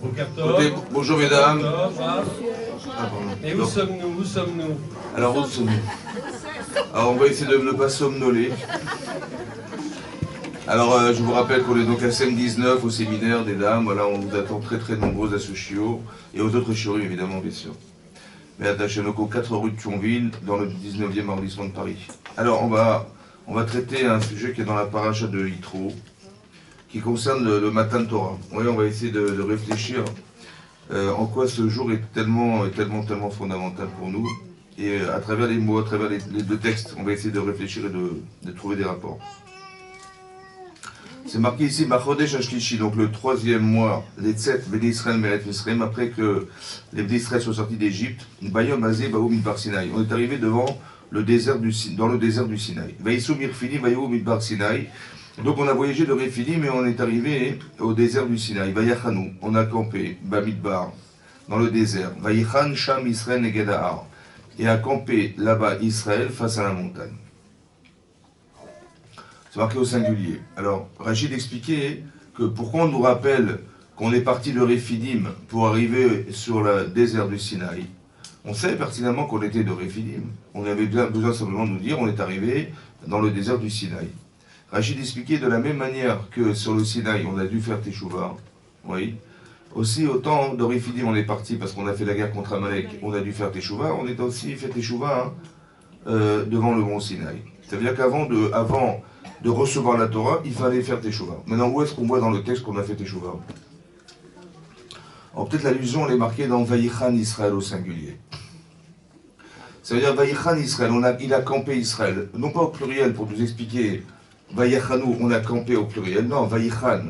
Écoutez, bonjour mesdames. Et où sommes-nous? Où sommes-nous? Alors, où sommes-nous? Alors, on va essayer de ne pas somnoler. Alors, je vous rappelle qu'on est donc à SEM19 au séminaire des dames. Voilà, on vous attend très très nombreux à ce chiot et aux autres chiots évidemment, bien sûr. Mais attachez nos 4 rue de Thionville, dans le 19e arrondissement de Paris. Alors, on va traiter un sujet qui est dans la paracha de Yitro, qui concerne le Matan Torah. Oui, on va essayer de réfléchir en quoi ce jour est tellement fondamental pour nous. Et à travers les mots, à travers les deux textes, on va essayer de réfléchir et de trouver des rapports. C'est marqué ici, Bachodesh Ashlishi, donc le 3e mois, les Tzet, Bnei Israël, Meret Misraim, après que les Bnei Israël soient sortis d'Égypte, Bayom Azé, Baou Midbar Sinaï. On est arrivé dans le désert du Sinaï. Vaïsou Mirfili, Bayou Midbar Sinaï. Donc on a voyagé de Réfili, mais on est arrivé au désert du Sinaï. Vayachanou, on a campé, Bamidbar, dans le désert. Vayichan Sham Israël Negedahar. Et a campé là-bas Israël face à la montagne. C'est marqué au singulier. Alors, Rachid expliquait que pourquoi on nous rappelle qu'on est parti de Réphidim pour arriver sur le désert du Sinaï. On savait pertinemment qu'on était de Réphidim. On avait besoin simplement de nous dire on est arrivé dans le désert du Sinaï. Rachid expliquait de la même manière que sur le Sinaï, on a dû faire Teshuvah. Oui. Aussi, autant de Réphidim, on est parti parce qu'on a fait la guerre contre Amalek, on a dû faire Teshuvah. On a aussi fait Teshuvah devant le mont Sinaï. Ça veut dire qu'avant de recevoir la Torah, il fallait faire Teshuvah. Maintenant, où est-ce qu'on voit dans le texte qu'on a fait Teshuvah? Alors peut-être l'allusion, elle est marquée dans Vaïchan Israël au singulier. Ça veut dire Vaïchan Israël, il a campé Israël. Non pas au pluriel pour nous expliquer Vaïchanou, on a campé au pluriel. Non, Vaïchan.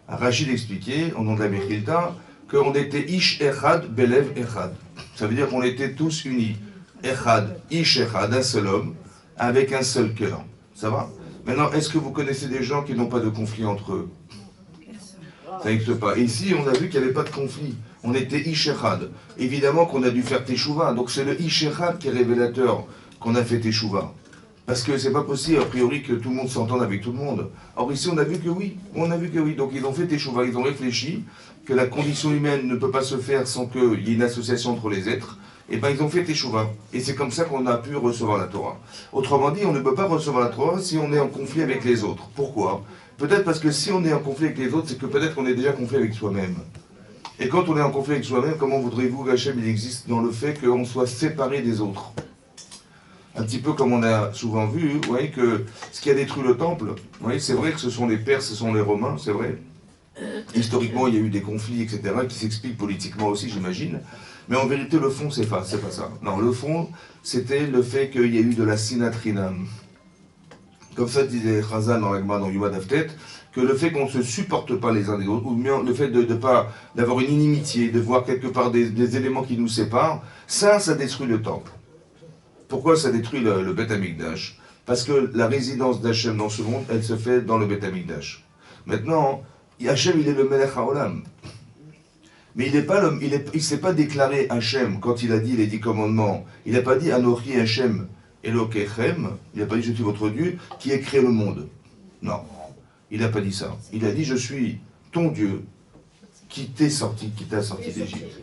Rachid expliquait, au nom de la Mechilta, qu'on était Ish Echad, Belev Echad. Ça veut dire qu'on était tous unis. Echad, Ish Echad, un seul homme, avec un seul cœur. Ça va? Maintenant, est-ce que vous connaissez des gens qui n'ont pas de conflit entre eux? Ça n'existe pas. Et ici, on a vu qu'il n'y avait pas de conflit. On était Ishechad. Évidemment qu'on a dû faire Teshuvah. Donc c'est le Ishechad qui est révélateur qu'on a fait Teshuvah. Parce que c'est pas possible, a priori, que tout le monde s'entende avec tout le monde. Or ici, on a vu que oui. On a vu que oui. Donc ils ont fait Teshuvah. Ils ont réfléchi que la condition humaine ne peut pas se faire sans qu'il y ait une association entre les êtres. Et bien ils ont fait Teshuvah. Et c'est comme ça qu'on a pu recevoir la Torah. Autrement dit, on ne peut pas recevoir la Torah si on est en conflit avec les autres. Pourquoi? Peut-être parce que si on est en conflit avec les autres, c'est que peut-être qu'on est déjà en conflit avec soi-même. Et quand on est en conflit avec soi-même, comment voudrez-vous qu'Hachem il existe dans le fait qu'on soit séparé des autres? Un petit peu comme on a souvent vu, vous voyez, que ce qui a détruit le temple, vous voyez, c'est vrai que ce sont les Perses, ce sont les Romains, c'est vrai. Historiquement, il y a eu des conflits, etc., qui s'expliquent politiquement aussi, j'imagine. Mais en vérité, le fond, c'est pas ça. Non, le fond, c'était le fait qu'il y a eu de la sinatrinam. Comme ça disait Chazal dans l'Agma, dans Yuma Aftet, que le fait qu'on ne se supporte pas les uns des autres, ou bien le fait d'avoir une inimitié, de voir quelque part des éléments qui nous séparent, ça détruit le temple. Pourquoi ça détruit le Beth Amikdash? Parce que la résidence d'Hachem dans ce monde, elle se fait dans le Beth Amikdash. Maintenant, Hachem, il est le Melech HaOlam. Mais il ne s'est pas déclaré Hachem quand il a dit les 10 commandements. Il n'a pas dit Anochi Hachem Elokechem, il n'a pas dit je suis votre Dieu qui a créé le monde. Non, il n'a pas dit ça. Il a dit je suis ton Dieu qui t'a sorti d'Égypte.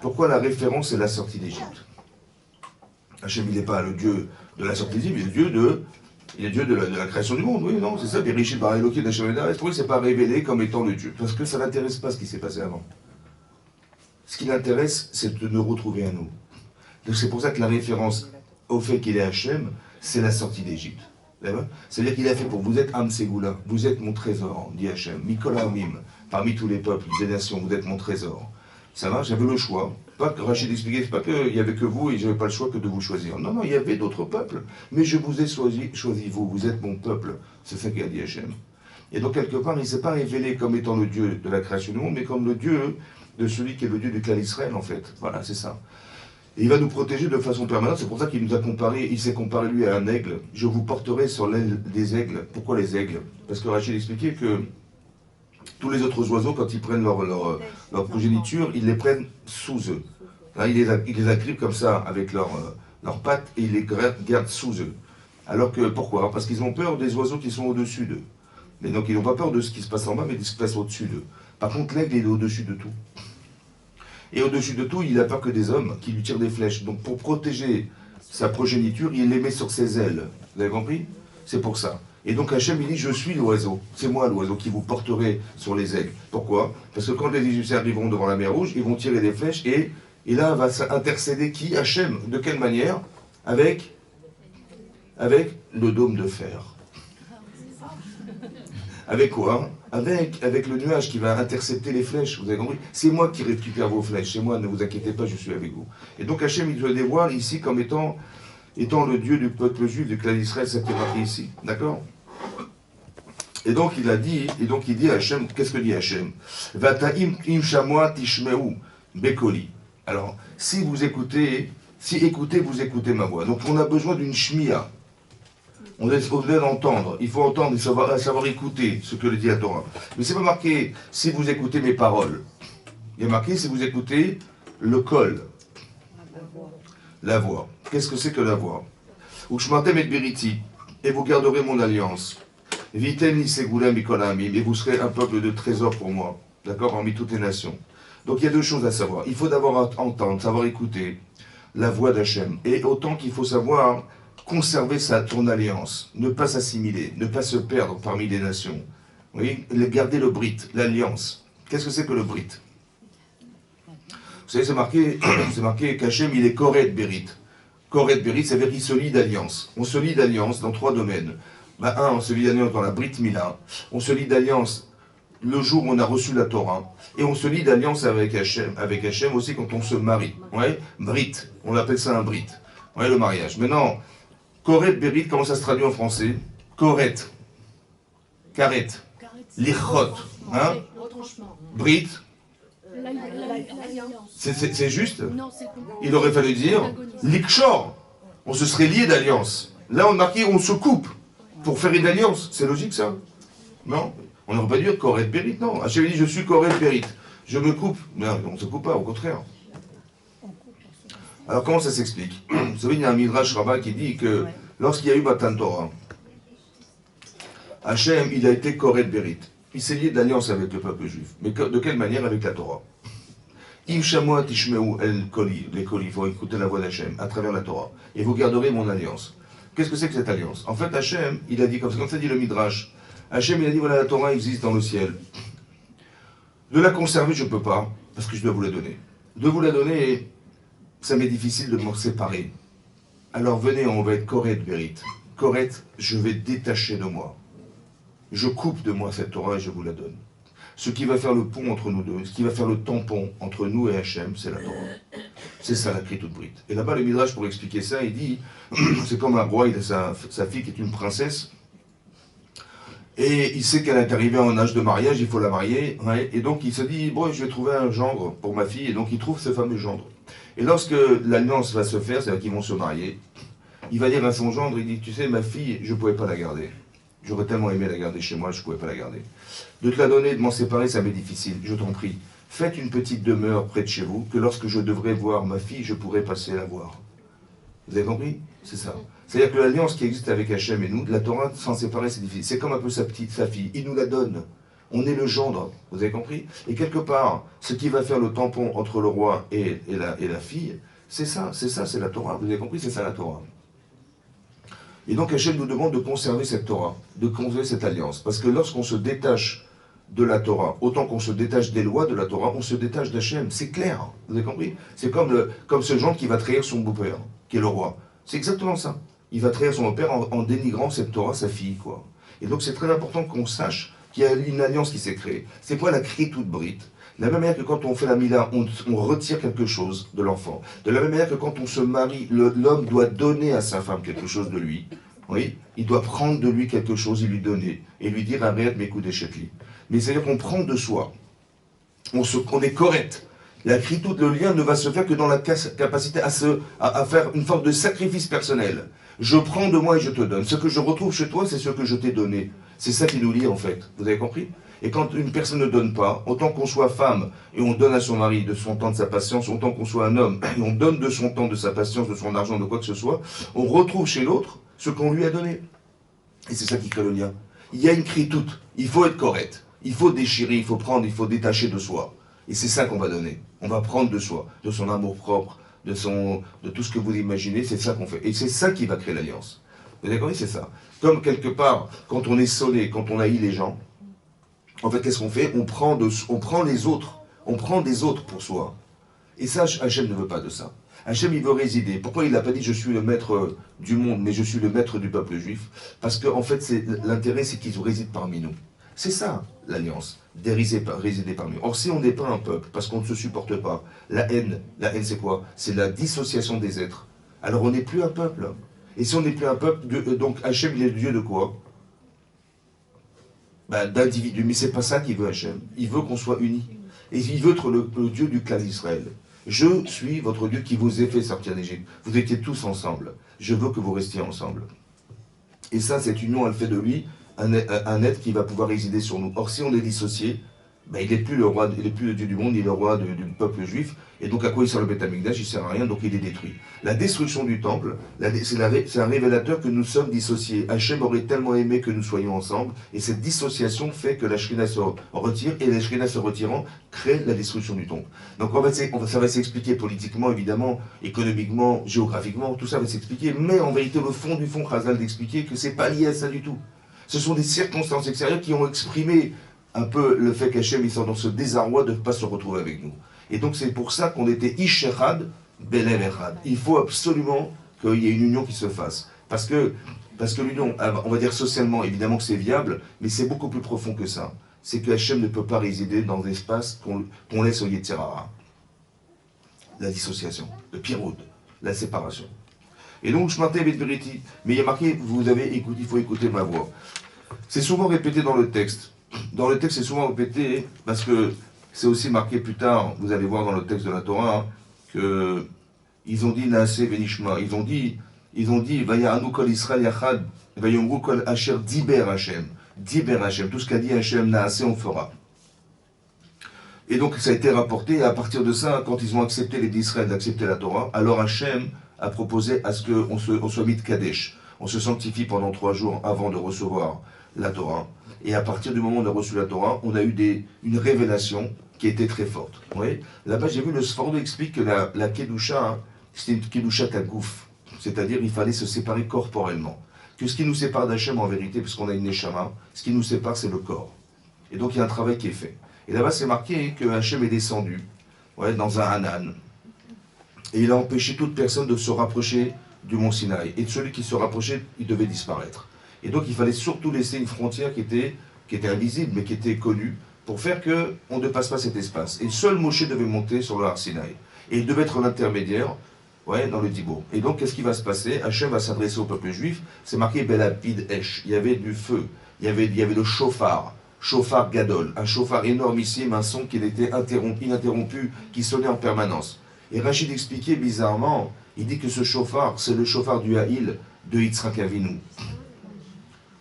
Pourquoi la référence est la sortie d'Égypte? Hachem, il n'est pas le Dieu de la sortie d'Égypte, il est Dieu de la création du monde. Oui, non, c'est ça. Bereshit bara Elokim Hachem Elokim. Pourquoi il ne s'est pas révélé comme étant le Dieu? Parce que ça ne l'intéresse pas ce qui s'est passé avant. Ce qui l'intéresse, c'est de nous retrouver à nous. Donc c'est pour ça que la référence au fait qu'il est Hachem, c'est la sortie d'Égypte. C'est-à-dire qu'il a fait pour vous êtes Am Ségoula, vous êtes mon trésor, dit Hachem. Mikola Amim, parmi tous les peuples, des nations, vous êtes mon trésor. Ça va, j'avais le choix. Pas que Rachid expliquait, c'est pas qu'il n'y avait que vous et je n'avais pas le choix que de vous choisir. Non, il y avait d'autres peuples. Mais je vous ai choisi vous êtes mon peuple. C'est ça qu'a dit Hachem. Et donc quelque part, il ne s'est pas révélé comme étant le Dieu de la création du monde, mais comme le Dieu de celui qui est le Dieu du clan Israël, en fait. Voilà, c'est ça. Et il va nous protéger de façon permanente. C'est pour ça qu'il nous a comparé, il s'est comparé lui à un aigle. Je vous porterai sur l'aile des aigles. Pourquoi les aigles? Parce que Rachid expliquait que tous les autres oiseaux, quand ils prennent leur progéniture, ils les prennent sous eux. Là, ils les agrippent comme ça, avec leurs pattes, et ils les gardent sous eux. Alors que, pourquoi? Parce qu'ils ont peur des oiseaux qui sont au-dessus d'eux. Mais donc, ils n'ont pas peur de ce qui se passe en bas, mais de ce qui se passe au-dessus d'eux. Par contre, l'aigle, il est au-dessus de tout. Et au-dessus de tout, il n'a peur que des hommes qui lui tirent des flèches. Donc pour protéger sa progéniture, il les met sur ses ailes. Vous avez compris? C'est pour ça. Et donc Hachem, il dit, je suis l'oiseau. C'est moi l'oiseau qui vous porterai sur les aigles. Pourquoi? Parce que quand les Égyptiens arriveront devant la mer Rouge, ils vont tirer des flèches et là va intercéder qui? Hachem. De quelle manière? Avec le dôme de fer. Avec quoi? Avec le nuage qui va intercepter les flèches, vous avez compris? C'est moi qui récupère vos flèches, c'est moi, ne vous inquiétez pas, je suis avec vous. Et donc Hachem, il se dévoile ici comme étant le Dieu du peuple juif, du clan d'Israël, ça qui est marqué ici, d'accord? Et donc il dit à Hachem, qu'est-ce que dit Hachem? Vata'im im shamoa tishmeu bekoli. Alors, si écoutez, vous écoutez ma voix. Donc on a besoin d'une shmiya. On doit entendre, il faut entendre et savoir écouter ce que le dit la Torah. Mais c'est pas marqué si vous écoutez mes paroles. Il y a marqué si vous écoutez le kol. La voix. Qu'est-ce que c'est que la voix? Ushmartem et beriti, et vous garderez mon alliance. Viten segula mikolamim, et vous serez un peuple de trésor pour moi. D'accord? Parmi toutes les nations. Donc il y a deux choses à savoir. Il faut d'abord entendre, savoir écouter la voix d'Hachem. Et autant qu'il faut savoir conserver ton alliance, ne pas s'assimiler, ne pas se perdre parmi les nations. Vous voyez, garder le brit, l'alliance. Qu'est-ce que c'est que le brit? Vous savez, c'est marqué qu'Hachem, il est Koret Berit. Koret Berit, ça veut dire qu'il se lie d'alliance. On se lie d'alliance dans trois domaines. On se lie d'alliance dans la Brit Mila. On se lie d'alliance le jour où on a reçu la Torah. Et on se lie d'alliance avec Hachem aussi quand on se marie. Ouais, Brit. On appelle ça un Brit. Ouais, le mariage. Maintenant, Koret Berit, comment ça se traduit en français? Koret. Karet. Lichot. Hein? Brit. C'est juste? Il aurait fallu dire Likshor. On se serait lié d'alliance. Là, on marquait on se coupe pour faire une alliance. C'est logique ça? Non? On n'aurait pas dû dire Koret Berit, non. Hachem dit je suis Koret Berit. Je me coupe. Non, on ne se coupe pas, au contraire. Alors comment ça s'explique? Vous savez, il y a un Midrash Rabbah qui dit que lorsqu'il y a eu Matan Torah, Hachem, il a été Koret Berit. Il s'est lié d'alliance avec le peuple juif. Mais de quelle manière? Avec la Torah. Im shamoa tishmeu el koli, les koli, il faut écouter la voix d'Hachem à travers la Torah. Et vous garderez mon alliance. Qu'est-ce que c'est que cette alliance? En fait, Hachem, il a dit, comme ça dit le Midrash, Hachem, il a dit, voilà, la Torah existe dans le ciel. De la conserver, je ne peux pas, parce que je dois vous la donner. De vous la donner, ça m'est difficile de m'en séparer. Alors venez, on va être Koret Berit. Koret, je vais détacher de moi. Je coupe de moi cette Torah et je vous la donne. Ce qui va faire le pont entre nous deux, ce qui va faire le tampon entre nous et Hachem, c'est la Torah. C'est ça la Kritout Brit. Et là-bas, le Midrash, pour expliquer ça, il dit, c'est comme un roi, il a sa fille qui est une princesse, et il sait qu'elle est arrivée en âge de mariage, il faut la marier, ouais, et donc il se dit, bon, je vais trouver un gendre pour ma fille, et donc il trouve ce fameux gendre. Et lorsque l'alliance va se faire, c'est-à-dire qu'ils vont se marier, il va dire à son gendre, il dit, tu sais, ma fille, je ne pouvais pas la garder. J'aurais tellement aimé la garder chez moi, je ne pouvais pas la garder. De te la donner, de m'en séparer, ça m'est difficile. Je t'en prie, faites une petite demeure près de chez vous, que lorsque je devrais voir ma fille, je pourrai passer la voir. Vous avez compris? C'est ça. C'est-à-dire que l'alliance qui existe avec Hachem et nous, la Torah, s'en séparer, c'est difficile. C'est comme un peu sa fille. Il nous la donne. On est le gendre. Vous avez compris? Et quelque part, ce qui va faire le tampon entre le roi et la fille, c'est ça, c'est la Torah. Vous avez compris? C'est ça la Torah. Et donc Hachem nous demande de conserver cette Torah, de conserver cette alliance. Parce que lorsqu'on se détache de la Torah, autant qu'on se détache des lois de la Torah, on se détache d'Hachem. C'est clair, vous avez compris? C'est comme ce gendre qui va trahir son beau-père, qui est le roi. C'est exactement ça. Il va trahir son beau-père en dénigrant cette Torah, sa fille, quoi. Et donc c'est très important qu'on sache qu'il y a une alliance qui s'est créée. C'est quoi la Kritout Brit? De la même manière que quand on fait la Mila, on retire quelque chose de l'enfant. De la même manière que quand on se marie, l'homme doit donner à sa femme quelque chose de lui. Oui, il doit prendre de lui quelque chose et lui donner. Et lui dire, arrête mes coups d'échetli. Mais c'est-à-dire qu'on prend de soi. On est correct. La kritout, le lien ne va se faire que dans la capacité à faire une forme de sacrifice personnel. Je prends de moi et je te donne. Ce que je retrouve chez toi, c'est ce que je t'ai donné. C'est ça qui nous lie en fait. Vous avez compris? Et quand une personne ne donne pas, autant qu'on soit femme et on donne à son mari de son temps, de sa patience, autant qu'on soit un homme et on donne de son temps, de sa patience, de son argent, de quoi que ce soit, on retrouve chez l'autre ce qu'on lui a donné. Et c'est ça qui crée le lien. Il y a une kritout. Il faut être correct. Il faut déchirer, il faut prendre, il faut détacher de soi. Et c'est ça qu'on va donner. On va prendre de soi, de son amour propre, de tout ce que vous imaginez, c'est ça qu'on fait. Et c'est ça qui va créer l'alliance. Vous avez compris, c'est ça. Comme quelque part, quand on est sonné, quand on haït les gens, en fait, qu'est-ce qu'on fait? On prend les autres. On prend des autres pour soi. Et ça, Hachem ne veut pas de ça. Hachem, il veut résider. Pourquoi il n'a pas dit je suis le maître du monde, mais je suis le maître du peuple juif? Parce qu'en fait, l'intérêt, c'est qu'ils résident parmi nous. C'est ça, l'alliance, résider parmi nous. Or, si on n'est pas un peuple, parce qu'on ne se supporte pas, la haine c'est quoi? C'est la dissociation des êtres. Alors, on n'est plus un peuple. Et si on n'est plus un peuple, donc Hachem, il est le Dieu de quoi? D'individus. Mais c'est pas ça qu'il veut, Hachem. Il veut qu'on soit unis. Et il veut être le Dieu du clan d'Israël. Je suis votre Dieu qui vous ai fait sortir d'Égypte. Vous étiez tous ensemble. Je veux que vous restiez ensemble. Et ça, cette union, elle fait de lui un être qui va pouvoir résider sur nous. Or, si on est dissocié, il n'est plus le roi, il n'est plus le Dieu du monde, il est le roi du peuple juif. Et donc, à quoi il sert le Beth Amikdash? Il ne sert à rien, donc il est détruit. La destruction du temple, c'est un révélateur que nous sommes dissociés. Hachem aurait tellement aimé que nous soyons ensemble, et cette dissociation fait que la Shrina se retire, et la Shrina se retirant crée la destruction du temple. Donc, ça va s'expliquer politiquement, évidemment, économiquement, géographiquement, tout ça va s'expliquer, mais en vérité, le fond du fond, Chazal d'expliquer que c'est pas lié à ça du tout. Ce sont des circonstances extérieures qui ont exprimé un peu le fait qu'Hachem il sort dans ce désarroi de ne pas se retrouver avec nous. Et donc c'est pour ça qu'on était Ish-Echad, Belev Echad. Il faut absolument qu'il y ait une union qui se fasse. Parce que l'union, on va dire socialement, évidemment que c'est viable, mais c'est beaucoup plus profond que ça. C'est que Hachem ne peut pas résider dans l'espace qu'on laisse au Yetzirah. La dissociation, le piroud, la séparation. Et donc, je m'attends avec vérité. Mais il y a marqué, il faut écouter ma voix. C'est souvent répété dans le texte. Dans le texte, c'est souvent répété, parce que c'est aussi marqué plus tard, vous allez voir dans le texte de la Torah, que ils ont dit Naaseh Venishma. Ils ont dit Vaya'anu kol Israël yachad, Vayomru kol Asher Diber Hashem. Diber Hashem. Tout ce qu'a dit Hashem Naaseh, on fera. Et donc, ça a été rapporté, et à partir de ça, quand ils ont accepté, les d'Israël, d'accepter la Torah, alors Hashem a proposé à ce qu'on soit mis de Kadesh. On se sanctifie pendant 3 jours avant de recevoir la Torah. Et à partir du moment où on a reçu la Torah, on a eu une révélation qui était très forte. Vous voyez, là-bas, j'ai vu le Sfordo explique que la Kedusha, c'était une Kedusha Kagouf. C'est-à-dire, il fallait se séparer corporellement. Que ce qui nous sépare d'Hachem, en vérité, parce qu'on a une Neshama, ce qui nous sépare, c'est le corps. Et donc, il y a un travail qui est fait. Et là-bas, c'est marqué que Hachem est descendu, dans un Hanan. Et il a empêché toute personne de se rapprocher du mont Sinaï. Et celui qui se rapprochait, il devait disparaître. Et donc il fallait surtout laisser une frontière qui était invisible, mais qui était connue, pour faire qu'on ne passe pas cet espace. Et seul Moshe devait monter sur le Har Sinaï. Et il devait être l'intermédiaire, dans le Dibour. Et donc qu'est-ce qui va se passer? Hachem va s'adresser au peuple juif, c'est marqué Belapid Esh. Il y avait du feu, il y avait le chauffard Gadol, un chauffard énormissime, un son qui était ininterrompu, qui sonnait en permanence. Et Rachid expliquait bizarrement, il dit que ce chauffard, c'est le chauffard du Haïl de Yitzhak Avinu.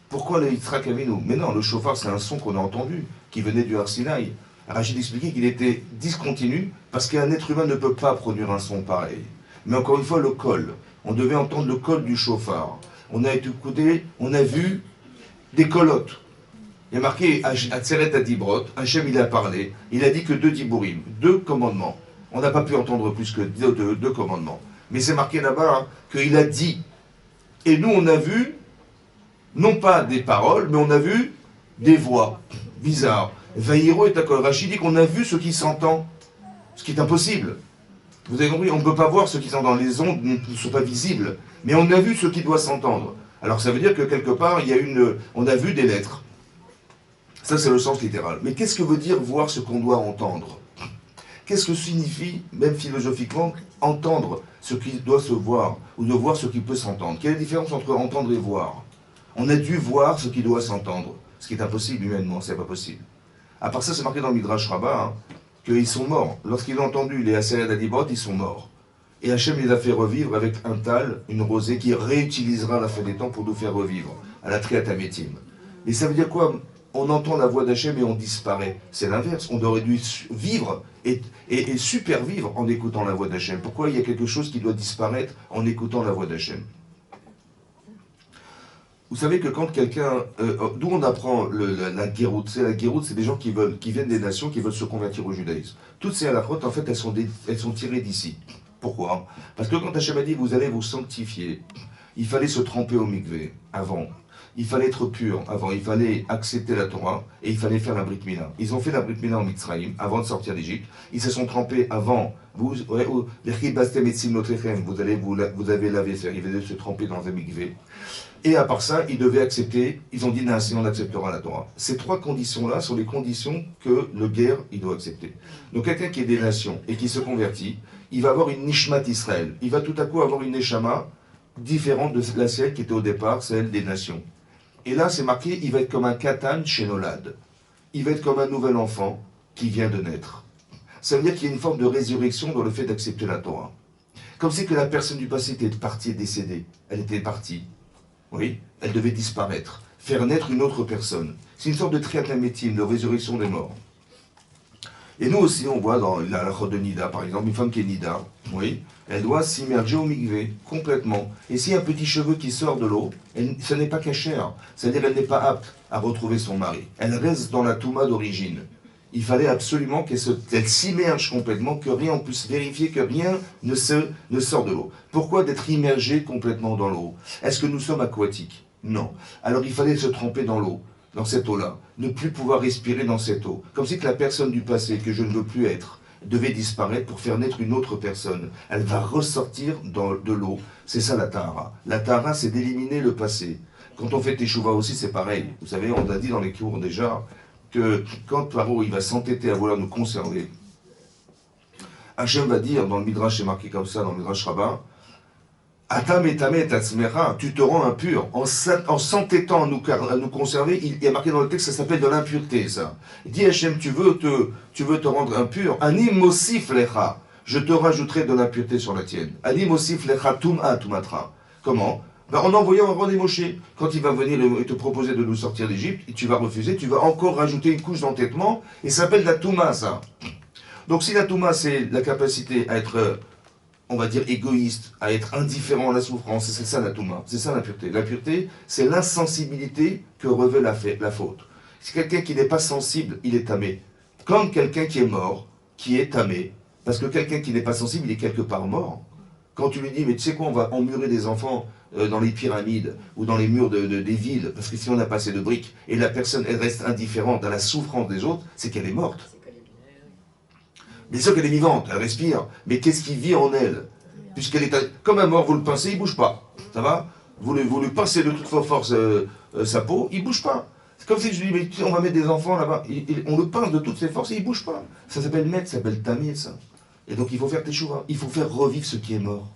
Pourquoi le Yitzhak Avinu? Mais non, le chauffard, c'est un son qu'on a entendu, qui venait du Har Sinaï. Rachid expliquait qu'il était discontinu, parce qu'un être humain ne peut pas produire un son pareil. Mais encore une fois, le col. On devait entendre le col du chauffard. On a écouté, on a vu des colottes. Il y a marqué à Tseret Adibrot, Hachem il a parlé, il a dit que 2 Diborim, 2 commandements. On n'a pas pu entendre plus que 2 commandements. Mais c'est marqué là-bas qu'il a dit. Et nous, on a vu, non pas des paroles, mais on a vu des voix bizarres. Vaïro et Takol. Rachid dit qu'on a vu ce qui s'entend, ce qui est impossible. Vous avez compris, on ne peut pas voir ce qui s'entend. Les ondes ne sont pas visibles. Mais on a vu ce qui doit s'entendre. Alors ça veut dire que quelque part, on a vu des lettres. Ça, c'est le sens littéral. Mais qu'est-ce que veut dire voir ce qu'on doit entendre? Qu'est-ce que signifie, même philosophiquement, entendre ce qui doit se voir, ou de voir ce qui peut s'entendre? Quelle est la différence entre entendre et voir? On a dû voir ce qui doit s'entendre, ce qui est impossible humainement, c'est pas possible. À part ça, c'est marqué dans le Midrash Rabbah, qu'ils sont morts. Lorsqu'ils ont entendu les Aseret Adibot, ils sont morts. Et Hachem les a fait revivre avec un tal, une rosée, qui réutilisera à la fin des temps pour nous faire revivre, à la Triatamétim. Et ça veut dire quoi? On entend la voix d'Hachem et on disparaît. C'est l'inverse. On aurait dû vivre et supervivre en écoutant la voix d'Hachem. Pourquoi il y a quelque chose qui doit disparaître en écoutant la voix d'Hachem? Vous savez que quand quelqu'un... d'où on apprend la guéroute? C'est la guéroute, c'est des gens qui viennent des nations, qui veulent se convertir au judaïsme. Toutes ces halakhot, en fait, elles sont tirées d'ici. Pourquoi? Parce que quand Hachem a dit, vous allez vous sanctifier, il fallait se tremper au mikvé avant. Il fallait être pur avant, il fallait accepter la Torah et il fallait faire la Brit Mila. Ils ont fait la Brit Mila en Mitzrayim avant de sortir d'Égypte. Ils se sont trempés avant. Vous avez lavé, ils devaient se tremper dans un mikvé. Et à part ça, ils devaient accepter, ils ont dit Naasé, on acceptera la Torah. Ces trois conditions-là sont les conditions que le guerre, il doit accepter. Donc quelqu'un qui est des nations et qui se convertit, il va avoir une Nishmat Israël. Il va tout à coup avoir une Neshama différente de la sienne qui était au départ, celle des nations. Et là, c'est marqué, il va être comme un katan chez Nolad. Il va être comme un nouvel enfant qui vient de naître. Ça veut dire qu'il y a une forme de résurrection dans le fait d'accepter la Torah. Comme si que la personne du passé était partie et décédée. Elle était partie. Oui, elle devait disparaître. Faire naître une autre personne. C'est une sorte de triatamétime, de résurrection des morts. Et nous aussi, on voit dans la halakha de Nida, par exemple, une femme qui est Nida, oui, elle doit s'immerger au mikvé, complètement. Et s'il y a un petit cheveu qui sort de l'eau, ce n'est pas cachère. C'est-à-dire qu'elle n'est pas apte à retrouver son mari. Elle reste dans la touma d'origine. Il fallait absolument qu'elle s'immerge complètement, que rien, on puisse vérifier que rien ne sort de l'eau. Pourquoi d'être immergé complètement dans l'eau? Est-ce que nous sommes aquatiques? Non. Alors il fallait se tremper dans l'eau, dans cette eau-là, ne plus pouvoir respirer dans cette eau. Comme si que la personne du passé, que je ne veux plus être, devait disparaître pour faire naître une autre personne. Elle va ressortir de l'eau. C'est ça la tahara. La tahara, c'est d'éliminer le passé. Quand on fait teshuva aussi, c'est pareil. Vous savez, on a dit dans les cours déjà, que quand Paro il va s'entêter à vouloir nous conserver, Hachem va dire, dans le Midrash, c'est marqué comme ça, dans le Midrash Rabbah, Atam etame tatzmecha, tu te rends impur. En s'entêtant à nous conserver, il y a marqué dans le texte, ça s'appelle de l'impureté, ça. Il dit Hachem, tu veux te rendre impur, Ani mosif lecha, je te rajouterai de l'impureté sur la tienne. Ani mosif lecha tum'a tumatra. Comment? En envoyant un roi des Moshe, quand il va venir te proposer de nous sortir d'Égypte, tu vas refuser, tu vas encore rajouter une couche d'entêtement, et ça s'appelle la Touma, ça. Donc si la Touma, c'est la capacité à être, on va dire, égoïste, à être indifférent à la souffrance, c'est ça la Touma, c'est ça l'impureté. L'impureté, c'est l'insensibilité que revêt la faute. Si quelqu'un qui n'est pas sensible, il est tamé. Comme quelqu'un qui est mort, qui est tamé, parce que quelqu'un qui n'est pas sensible, il est quelque part mort. Quand tu lui dis, mais tu sais quoi, on va emmurer des enfants dans les pyramides ou dans les murs des villes, parce que si on a passé de briques, et la personne, elle reste indifférente à la souffrance des autres, c'est qu'elle est morte. Bien sûr qu'elle est vivante, elle respire, mais qu'est-ce qui vit en elle? Puisqu'elle est comme un mort, vous le pincez, il ne bouge pas. Ça va? Vous lui pincez de toute force sa peau, il ne bouge pas. C'est comme si je lui dis, mais on va mettre des enfants là-bas, on le pince de toutes ses forces et il ne bouge pas. Ça s'appelle mettre, ça s'appelle tamir, ça. Et donc il faut faire teshuva, il faut faire revivre ce qui est mort.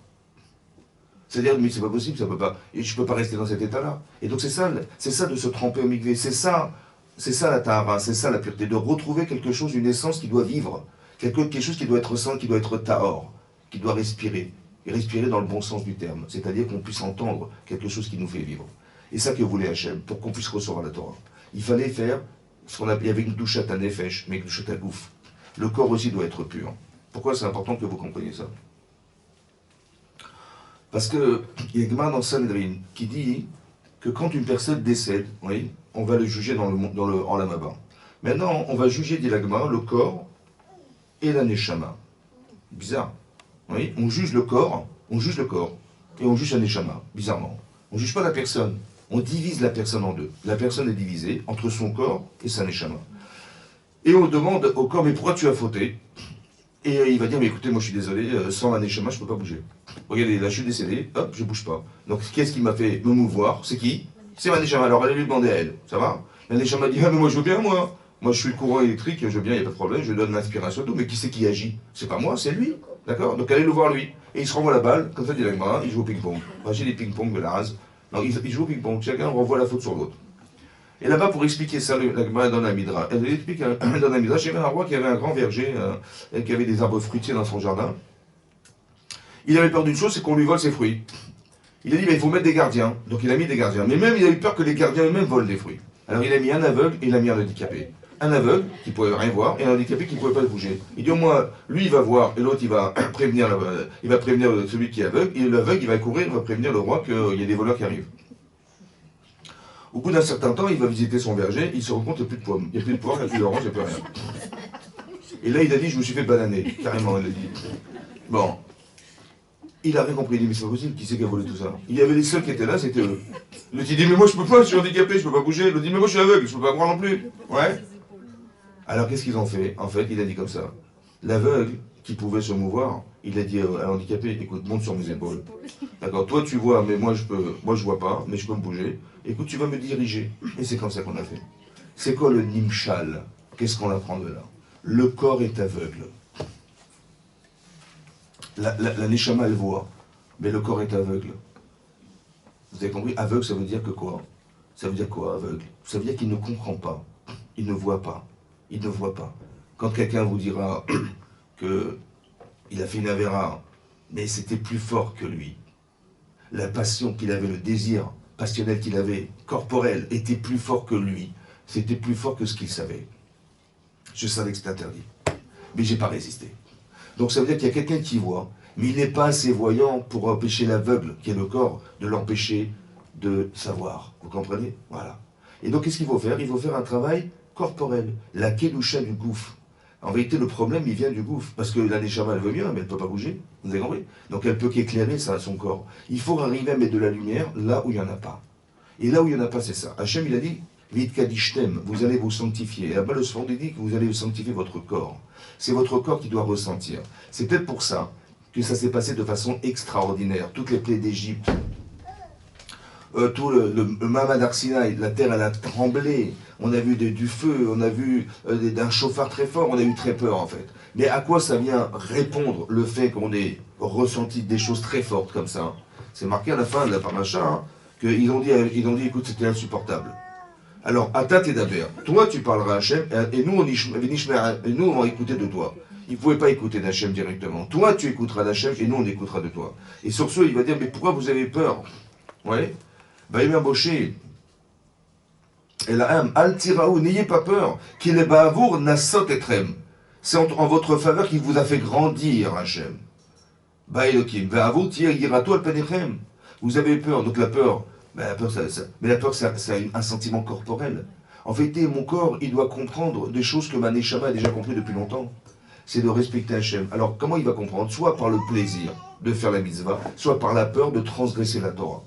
C'est-à-dire, mais c'est pas possible, ça peut pas, et je peux pas rester dans cet état-là. Et donc c'est ça de se tremper au mikvé, c'est ça la tahara, c'est ça la pureté, de retrouver quelque chose, une essence qui doit vivre, quelque chose qui doit être sain, qui doit être tahor, qui doit respirer, et respirer dans le bon sens du terme, c'est-à-dire qu'on puisse entendre quelque chose qui nous fait vivre. Et ça que voulait Hachem, pour qu'on puisse recevoir la Torah. Il fallait faire ce qu'on appelait avec une douchat à nefesh, mais une douchat à ouf. Le corps aussi doit être pur. Pourquoi c'est important que vous compreniez ça? Parce qu'il y a Gemara dans Sanhedrin qui dit que quand une personne décède, oui, on va le juger dans le Olam Haba. Maintenant, on va juger, dit la Gemara, le corps et la Neshama. Bizarre. Oui, on juge le corps, et on juge la Neshama, bizarrement. On ne juge pas la personne, on divise la personne en deux. La personne est divisée entre son corps et sa Neshama. Et on demande au corps, mais pourquoi tu as fauté? Et il va dire, mais écoutez, moi je suis désolé, sans la Neshama, je ne peux pas bouger. Regardez, là je suis décédé, hop, je ne bouge pas. Donc qu'est-ce qui m'a fait me mouvoir? C'est qui? C'est ma Neshama. Alors allez lui demander à elle, ça va? La Neshama dit, ah mais moi je veux bien, moi. Moi je suis le courant électrique, je veux bien, il n'y a pas de problème, je donne l'inspiration, tout, mais qui c'est qui agit? C'est pas moi, c'est lui. D'accord? Donc allez le voir lui. Et il se renvoie la balle, comme ça dit la Gemara, il joue au ping-pong. J'ai des ping-pong de la rase. Non, il joue au ping-pong, chacun renvoie la faute sur l'autre. Et là-bas, pour expliquer ça, la Gemara dans la Midra, elle explique dans la Midra, il y avait un roi qui avait un grand verger, qui avait des arbres fruitiers dans son jardin. Il avait peur d'une chose, c'est qu'on lui vole ses fruits. Il a dit, mais il faut mettre des gardiens. Donc il a mis des gardiens. Mais même, il a eu peur que les gardiens eux-mêmes volent des fruits. Alors il a mis un aveugle et il a mis un handicapé. Un aveugle qui ne pouvait rien voir et un handicapé qui ne pouvait pas bouger. Il dit au moins, lui il va voir et l'autre il va prévenir celui qui est aveugle. Et l'aveugle il va courir, il va prévenir le roi qu'il y a des voleurs qui arrivent. Au bout d'un certain temps, il va visiter son verger, il se rend compte qu'il n'y a plus de pommes, il n'y a plus de poires, il n'y a plus d'oranges, il n'y a plus rien. Et là, il a dit, je me suis fait bananer, carrément, il a dit. Bon. Il a rien compris, il dit, mais c'est pas possible, qui c'est qui a volé tout ça? Il y avait les seuls qui étaient là, c'était eux. L'autre, il dit, mais moi je peux pas, je suis handicapé, je peux pas bouger. L'autre dit, mais moi je suis aveugle, je peux pas voir non plus. Ouais. Alors qu'est-ce qu'ils ont fait? En fait, il a dit comme ça. L'aveugle, qui pouvait se mouvoir, il a dit à l'handicapé, écoute, monte sur mes épaules. D'accord, toi tu vois, mais moi je vois pas, mais je peux me bouger. Écoute, tu vas me diriger. Et c'est comme ça qu'on a fait. C'est quoi le nimshal? Qu'est-ce qu'on apprend de là? Le corps est aveugle. La neshama, elle voit, mais le corps est aveugle. Vous avez compris? Aveugle, ça veut dire que quoi? Ça veut dire quoi, aveugle? Ça veut dire qu'il ne comprend pas. Il ne voit pas. Il ne voit pas. Quand quelqu'un vous dira qu'il a fait une avéra, mais c'était plus fort que lui. La passion qu'il avait, le désir passionnel qu'il avait, corporel, était plus fort que lui. C'était plus fort que ce qu'il savait. Je savais que c'était interdit. Mais j'ai pas résisté. Donc ça veut dire qu'il y a quelqu'un qui voit, mais il n'est pas assez voyant pour empêcher l'aveugle, qui est le corps, de l'empêcher de savoir. Vous comprenez? Voilà. Et donc qu'est-ce qu'il faut faire? Il faut faire un travail corporel, la kedusha du gouffre. En vérité, le problème, il vient du gouffre, parce que la neshama, elle veut bien, mais elle ne peut pas bouger. Vous avez compris? Donc elle peut qu'éclairer son corps. Il faut arriver à mettre de la lumière là où il n'y en a pas. Et là où il n'y en a pas, c'est ça. Hachem, il a dit, Vitkadishtem, vous allez vous sanctifier. Et là-bas, le Sfond dit que vous allez sanctifier votre corps. C'est votre corps qui doit ressentir. C'est peut-être pour ça que ça s'est passé de façon extraordinaire. Toutes les plaies d'Égypte, tout le Mahamad Arsinaï, la terre, elle a tremblé. On a vu du feu, on a vu d'un chauffard très fort, on a eu très peur en fait. Mais à quoi ça vient répondre le fait qu'on ait ressenti des choses très fortes comme ça? C'est marqué à la fin de la paracha, hein, qu'ils ont dit, écoute, c'était insupportable. Alors, Atat et Daber, toi tu parleras à Hachem, et nous on va écouter de toi. Il ne pouvait pas écouter d'Hachem directement. Toi tu écouteras d'Hachem, et nous on écoutera de toi. Et sur ce, il va dire, mais pourquoi vous avez peur? Ouais. Va y embaucher. Et la âme, al tiraou, n'ayez pas peur, qu'il est ba'avour nasot etrem. C'est en votre faveur qu'il vous a fait grandir, Hachem. Ba'elokim, ba'avour tirirato al penechem. Vous avez peur, donc la peur, mais la peur, c'est un sentiment corporel. En fait, mon corps, il doit comprendre des choses que ma neshama a déjà compris depuis longtemps. C'est de respecter Hachem. Alors, comment il va comprendre? Soit par le plaisir de faire la mitzvah, soit par la peur de transgresser la Torah.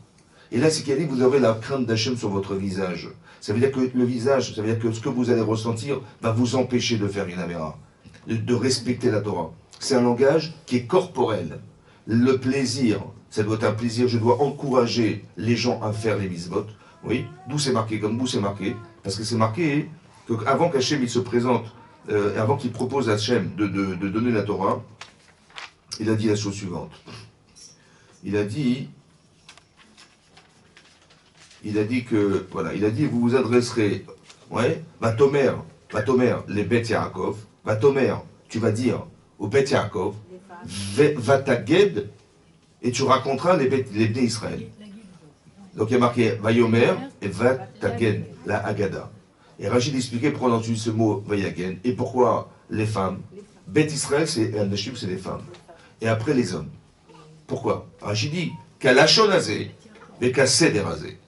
Et là, c'est qu'il a dit que vous aurez la crainte d'Hachem sur votre visage. Ça veut dire que le visage, ça veut dire que ce que vous allez ressentir va vous empêcher de faire une avéra, de respecter la Torah. C'est un langage qui est corporel. Le plaisir, ça doit être un plaisir, je dois encourager les gens à faire les mitzvot. Oui, d'où c'est marqué, comme d'où c'est marqué, parce que c'est marqué qu'avant qu'Hachem il se présente, avant qu'il propose à Hachem de donner la Torah, il a dit la chose suivante. Il a dit que, voilà, il a dit, vous vous adresserez, ouais, Vatomer, les Beth Yaakov, Vatomer, tu vas dire au Beth Yaakov, Vataged, et tu raconteras les Bnei Israël. Donc il y a marqué Vayomer et Vataged, la Haggadah. Et Rachid expliquait pourquoi on a utilisé ce mot Vayagen, et pourquoi les femmes. Beth Israël, c'est un Nashim, c'est les femmes. Et après les hommes. Pourquoi? Rachid dit, Kalachon azé, mais Kassé des rasés.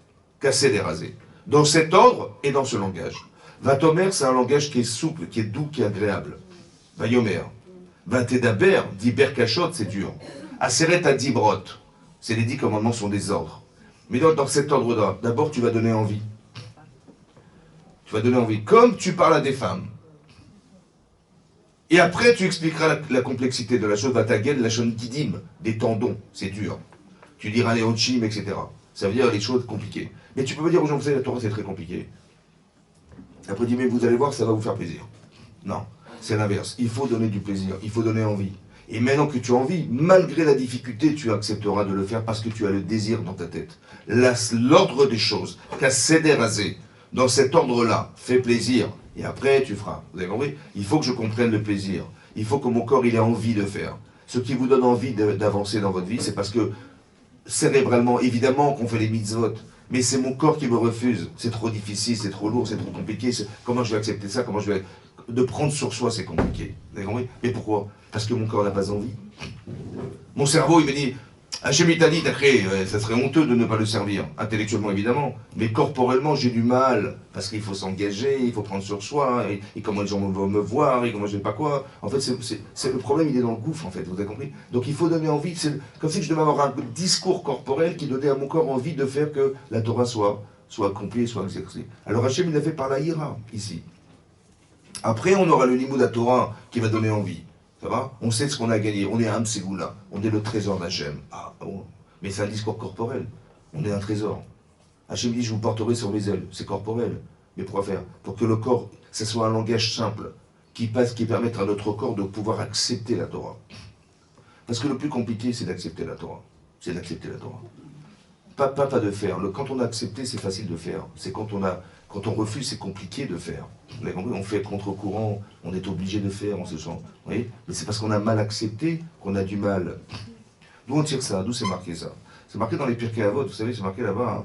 Casser des rasés. Dans cet ordre et dans ce langage. Vatomer, c'est un langage qui est souple, qui est doux, qui est agréable. Vayomer. Vatedaber, dit Berkachot, c'est dur. Aseret à Dibrot, c'est les 10 commandements sont des ordres. Mais dans cet ordre-là, d'abord tu vas donner envie. Tu vas donner envie. Comme tu parles à des femmes. Et après tu expliqueras la complexité de la chose. Vatagel, la shon kidim, des tendons, c'est dur. Tu diras les honchim, etc. Ça veut dire les choses compliquées. Mais tu peux pas dire aux gens, vous savez, la Torah c'est très compliqué. Après tu dis, mais vous allez voir, ça va vous faire plaisir. Non, c'est l'inverse. Il faut donner du plaisir, il faut donner envie. Et maintenant que tu as envie, malgré la difficulté, tu accepteras de le faire parce que tu as le désir dans ta tête. L'ordre des choses, qu'à céder rasé, dans cet ordre-là, fais plaisir. Et après, tu feras. Vous avez compris? Il faut que je comprenne le plaisir. Il faut que mon corps, il ait envie de faire. Ce qui vous donne envie d'avancer dans votre vie, c'est parce que cérébralement, évidemment qu'on fait les mitzvot, mais c'est mon corps qui me refuse. C'est trop difficile, c'est trop lourd, c'est trop compliqué. Comment je vais accepter ça? Comment je vais... De prendre sur soi, c'est compliqué. Vous avez compris? Mais pourquoi? Parce que mon corps n'a pas envie. Mon cerveau, il me dit, Hachem il t'a dit, t'as créé, ça serait honteux de ne pas le servir, intellectuellement évidemment, mais corporellement j'ai du mal, parce qu'il faut s'engager, il faut prendre sur soi, et comment les gens vont me voir, et comment je sais pas quoi. En fait, le problème il est dans le gouffre en fait, vous avez compris. Donc il faut donner envie, c'est comme si je devais avoir un discours corporel qui donnait à mon corps envie de faire que la Torah soit accomplie, soit exercée. Alors Hachem il l'a fait par la Hira, ici. Après on aura le Limoud à Torah qui va donner envie. Ça va? On sait ce qu'on a gagné. On est un Ségoula. On est le trésor d'Hachem. Ah, bon. Mais c'est un discours corporel. On est un trésor. Hachem dit, je vous porterai sur mes ailes. C'est corporel. Mais pourquoi faire? Pour que le corps, ce soit un langage simple, qui permette à notre corps de pouvoir accepter la Torah. Parce que le plus compliqué, c'est d'accepter la Torah. C'est d'accepter la Torah. Pas de faire. Quand on a accepté, c'est facile de faire. C'est quand on refuse, c'est compliqué de faire. Vous avez compris? On fait contre-courant, on est obligé de faire, on se sent. Vous voyez? Mais c'est parce qu'on a mal accepté qu'on a du mal. D'où on tire ça? D'où c'est marqué ça? C'est marqué dans les Pirkei Avot, vous savez, c'est marqué là-bas. Hein.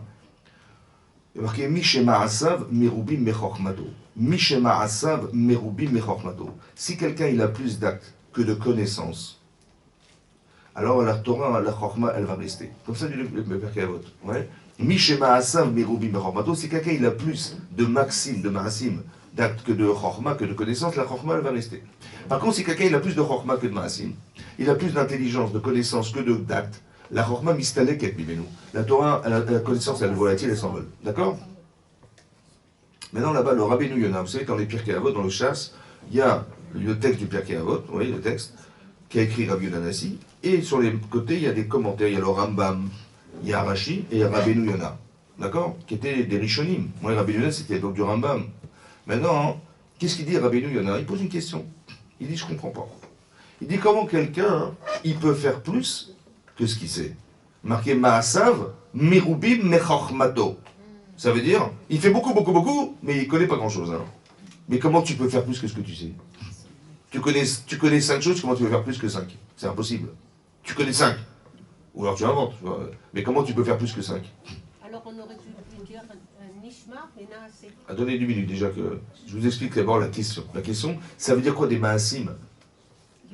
Il est marqué Mishema Asav Merubim Mechormato. Mishema Asav Merubim Mechormato. Si quelqu'un il a plus d'actes que de connaissances, alors la Torah, la Chorma, elle va rester. Comme ça, le Pirkei Avot. Ouais. Mishema Asav Merubim Mechormato. Si quelqu'un il a plus de maximes, de maasim, d'actes que de Chorma, que de connaissances, la Chorma, elle va rester. Par contre, si quelqu'un il a plus de Chorma que de maasim, il a plus d'intelligence, de connaissances que d'actes, la Chorma mistalek et bibenu. La Torah, la connaissance, elle est volatile, elle s'envole. D'accord? Maintenant, là-bas, le Rabbeinu Yonah, vous savez, dans les Pirkei Avot, dans le chasse, il y a le texte du Pirkei Avot, vous voyez, le texte, qu'a écrit Rabbi Yonah Nassi, et sur les côtés, il y a des commentaires, il y a le Rambam, il y a Rashi, et il y a Rabbeinu Yonah. D'accord? Qui étaient des Rishonim. Moi, Rabbeinu Yonah, c'était donc du Rambam. Maintenant, qu'est-ce qu'il dit Rabbeinu Yonah? Il pose une question. Il dit, je comprends pas. Il dit, comment quelqu'un, il peut faire plus que ce qu'il sait? Marqué Ma'asav, Mirubim Mechormato. Ça veut dire, il fait beaucoup, mais il ne connaît pas grand-chose. Hein. Mais comment tu peux faire plus que ce que tu sais? Tu connais 5 choses, comment tu peux faire plus que 5? C'est impossible. Tu connais 5. Ou alors tu inventes. Tu vois. Mais comment tu peux faire plus que 5? Alors on aurait pu dire Nishma et Naasé. Attendez 2 minutes déjà que je vous explique d'abord la question. La question, ça veut dire quoi des Maasim?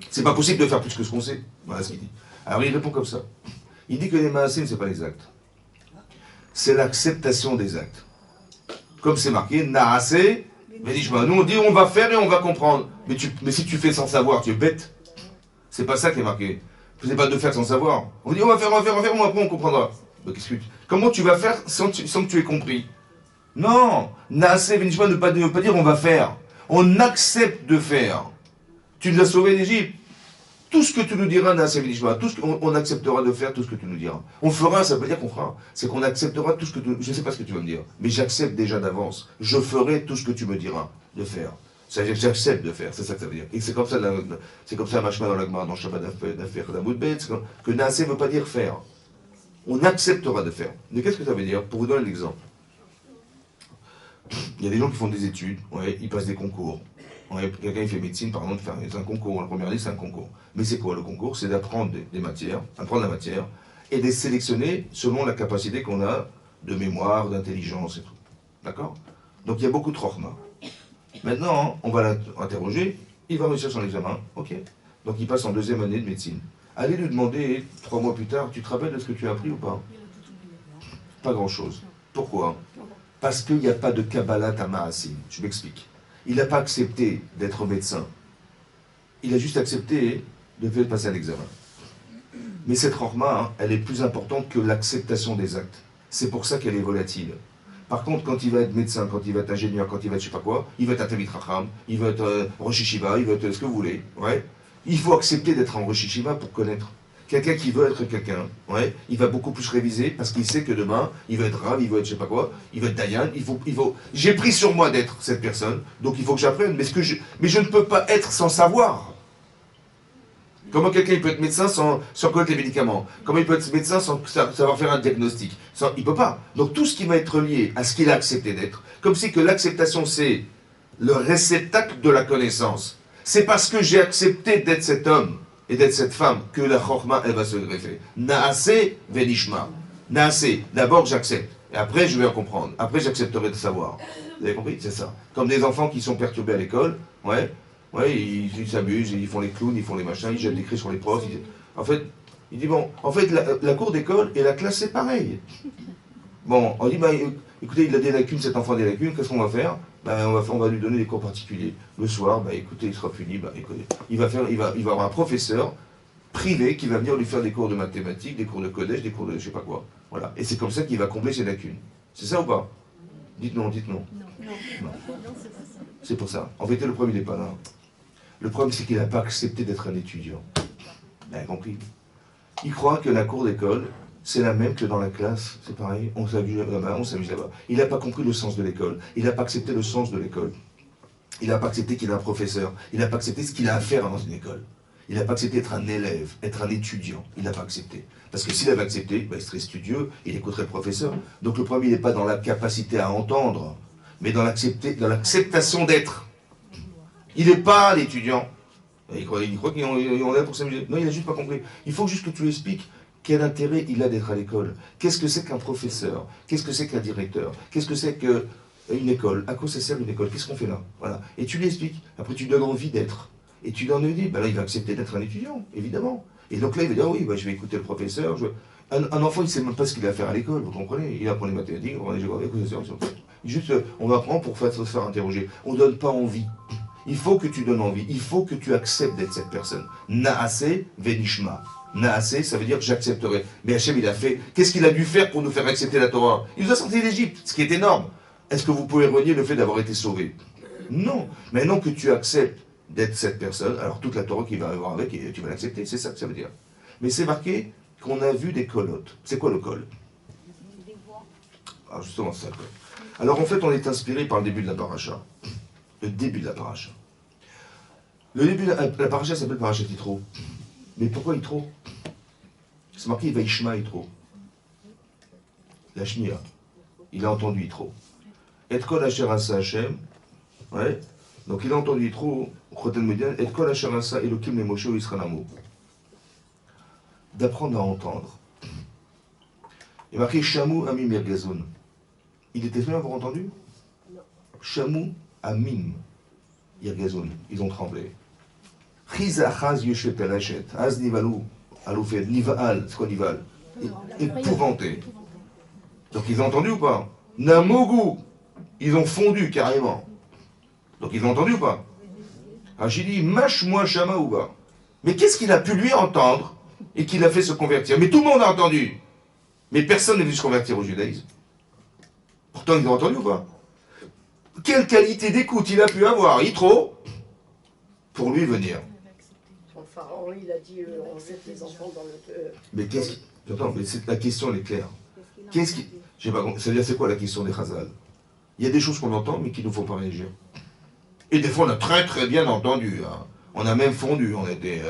C'est pas possible de faire plus que ce qu'on sait. Voilà ce qu'il dit. Alors il répond comme ça. Il dit que les Maasim, ce n'est pas les actes. C'est l'acceptation des actes. Comme c'est marqué, Naasé, Venishma. Nous on dit on va faire et on va comprendre. Mais si tu fais sans savoir, tu es bête. C'est pas ça qui est marqué. C'est pas de faire sans savoir. On dit on va faire, mais après on comprendra. Donc, comment tu vas faire sans que tu aies compris? Non, Naasé, Venishma ne veut pas dire on va faire. On accepte de faire. Tu nous as sauvés d'Égypte. Tout ce que tu nous diras, Naasé, Venishma, on acceptera de faire tout ce que tu nous diras. On fera, ça veut dire qu'on fera. C'est qu'on acceptera tout ce que tu... Je ne sais pas ce que tu vas me dire, mais j'accepte déjà d'avance. Je ferai tout ce que tu me diras de faire. J'accepte de faire, c'est ça que ça veut dire. Et c'est comme ça, Machma dans l'Agmara, dans Shabbat d'affaires d'Amoudbet, que Naasé ne veut pas dire faire. On acceptera de faire. Mais qu'est-ce que ça veut dire? Pour vous donner l'exemple. Il y a des gens qui font des études, ouais, ils passent des concours. Ouais, quelqu'un il fait médecine, par exemple, c'est un concours. La première année, c'est un concours. Mais c'est quoi le concours? C'est d'apprendre des matières, apprendre la matière, et de les sélectionner selon la capacité qu'on a de mémoire, d'intelligence et tout. D'accord? Donc il y a beaucoup de chorma. Maintenant, on va l'interroger, il va réussir son examen, ok. Donc il passe en 2e année de médecine. Allez lui demander, 3 mois plus tard, tu te rappelles de ce que tu as appris ou pas? Pas grand-chose. Pourquoi? Parce qu'il n'y a pas de Kabbalah Tamaasim. Je m'explique. Il n'a pas accepté d'être médecin. Il a juste accepté de faire passer un examen. Mais cette chorma, hein, elle est plus importante que l'acceptation des actes. C'est pour ça qu'elle est volatile. Par contre, quand il va être médecin, quand il va être ingénieur, quand il va être je sais pas quoi, il va être un Talmid Chacham, il va être Rosh Yeshiva, il va être ce que vous voulez. Ouais. Il faut accepter d'être en Rosh Yeshiva pour connaître. Quelqu'un qui veut être quelqu'un, ouais, il va beaucoup plus réviser parce qu'il sait que demain, il va être Rav, il va être je sais pas quoi, il va être Dayan, il faut... J'ai pris sur moi d'être cette personne, donc il faut que j'apprenne, mais je ne peux pas être sans savoir. Comment quelqu'un peut être médecin sans connaître les médicaments? Comment il peut être médecin sans savoir faire un diagnostic? Il ne peut pas. Donc tout ce qui va être lié à ce qu'il a accepté d'être, comme si que l'acceptation c'est le réceptacle de la connaissance. C'est parce que j'ai accepté d'être cet homme et d'être cette femme que la chorma elle va se greffer. Naasé venishma. Naasé, d'abord j'accepte. Et après je vais en comprendre. Après j'accepterai de savoir. Vous avez compris? C'est ça. Comme des enfants qui sont perturbés à l'école, ouais. Ouais, ils s'amusent, ils font les clowns, ils font les machins, ils jettent des cris sur les profs. En fait, Il dit, bon, en fait, la cour d'école et la classe, c'est pareil. Bon, on dit, bah, écoutez, il a des lacunes, cet enfant a des lacunes, qu'est-ce qu'on va faire? Ben, on va lui donner des cours particuliers. Le soir, bah, écoutez, il sera puni, bah, écoutez, il va avoir un professeur privé qui va venir lui faire des cours de mathématiques, des cours de codage, des cours de je sais pas quoi. Voilà. Et c'est comme ça qu'il va combler ses lacunes. C'est ça ou pas? Dites non, dites non. Non. C'est pour ça. En vérité, le problème, il n'est pas là. Le problème, c'est qu'il n'a pas accepté d'être un étudiant. Vous avez compris? Il croit que la cour d'école, c'est la même que dans la classe. C'est pareil, on s'amuse là-bas, on s'amuse là-bas. Il n'a pas compris le sens de l'école. Il n'a pas accepté le sens de l'école. Il n'a pas accepté qu'il ait un professeur. Il n'a pas accepté ce qu'il a à faire dans une école. Il n'a pas accepté d'être un élève, être un étudiant. Il n'a pas accepté. Parce que s'il avait accepté, ben, il serait studieux, il écouterait le professeur. Donc le problème, il n'est pas dans la capacité à entendre, mais dans l'acceptation d'être. Il n'est pas l'étudiant. Il croit qu'il est là pour s'amuser. Non, il n'a juste pas compris. Il faut juste que tu lui expliques quel intérêt il a d'être à l'école. Qu'est-ce que c'est qu'un professeur? Qu'est-ce que c'est qu'un directeur? Qu'est-ce que c'est qu'une école? À quoi ça sert une école? Qu'est-ce qu'on fait là? Voilà. Et tu lui expliques. Après, tu lui donnes envie d'être. Et tu donnes envie. Ben là, il va accepter d'être un étudiant, évidemment. Et donc là, il va dire, oui, ben, je vais écouter le professeur. Un enfant, il ne sait même pas ce qu'il a à faire à l'école, vous comprenez? Il apprend les mathématiques, il apprend les géographies, juste, on apprend pour se faire interroger. On ne donne pas envie. Il faut que tu donnes envie. Il faut que tu acceptes d'être cette personne. Naase venishma. Naase, ça veut dire j'accepterai. Mais Hachem, il a fait. Qu'est-ce qu'il a dû faire pour nous faire accepter la Torah? Il nous a sortis d'Égypte, ce qui est énorme. Est-ce que vous pouvez renier le fait d'avoir été sauvé? Non. Maintenant que tu acceptes d'être cette personne, alors toute la Torah qui va avoir avec, tu vas l'accepter. C'est ça que ça veut dire. Mais c'est marqué qu'on a vu des colottes. C'est quoi le col? Ah, justement, c'est ça le col. Alors en fait, on est inspiré par le début de la paracha. Le début de la paracha. Le début de la paracha s'appelle paracha Yitro. Mais pourquoi Yitro? C'est marqué Vaishma Yitro. La Shnia. Il a entendu Yitro. Et kol asher asa Hashem. Ouais. Donc il a entendu Yitro. Choten Median. Et kol asher asa Elokim le Moshe Yisrael Amo. D'apprendre à entendre. Il est marqué Shamu Amim Yergazon. Il était venu avoir entendu? Shamu Amim Yergazon. Ils ont tremblé. Chizachaz Yoshe Pelachet. Az Nivalou. Aloufed. Nival. C'est quoi Nival? Épouvanté. Donc ils ont entendu ou pas? Namogu. Ils ont fondu carrément. Donc ils ont entendu ou pas? Rachid dit Mâche-moi Shama ou pas? Mais qu'est-ce qu'il a pu lui entendre et qu'il a fait se convertir? Mais tout le monde a entendu. Mais personne n'est venu se convertir au judaïsme. Pourtant ils ont entendu ou pas? Quelle qualité d'écoute il a pu avoir, Yitro, pour lui venir? Son pharaon, il a dit on jette les enfants dans le. Mais qu'est-ce qui. Attends, mais la question elle est claire. Qu'est-ce qui. Je sais pas, c'est-à-dire c'est quoi la question des Chazal? Il y a des choses qu'on entend mais qui ne nous font pas réagir. Et des fois on a très très bien entendu. Hein. On a même fondu, on était.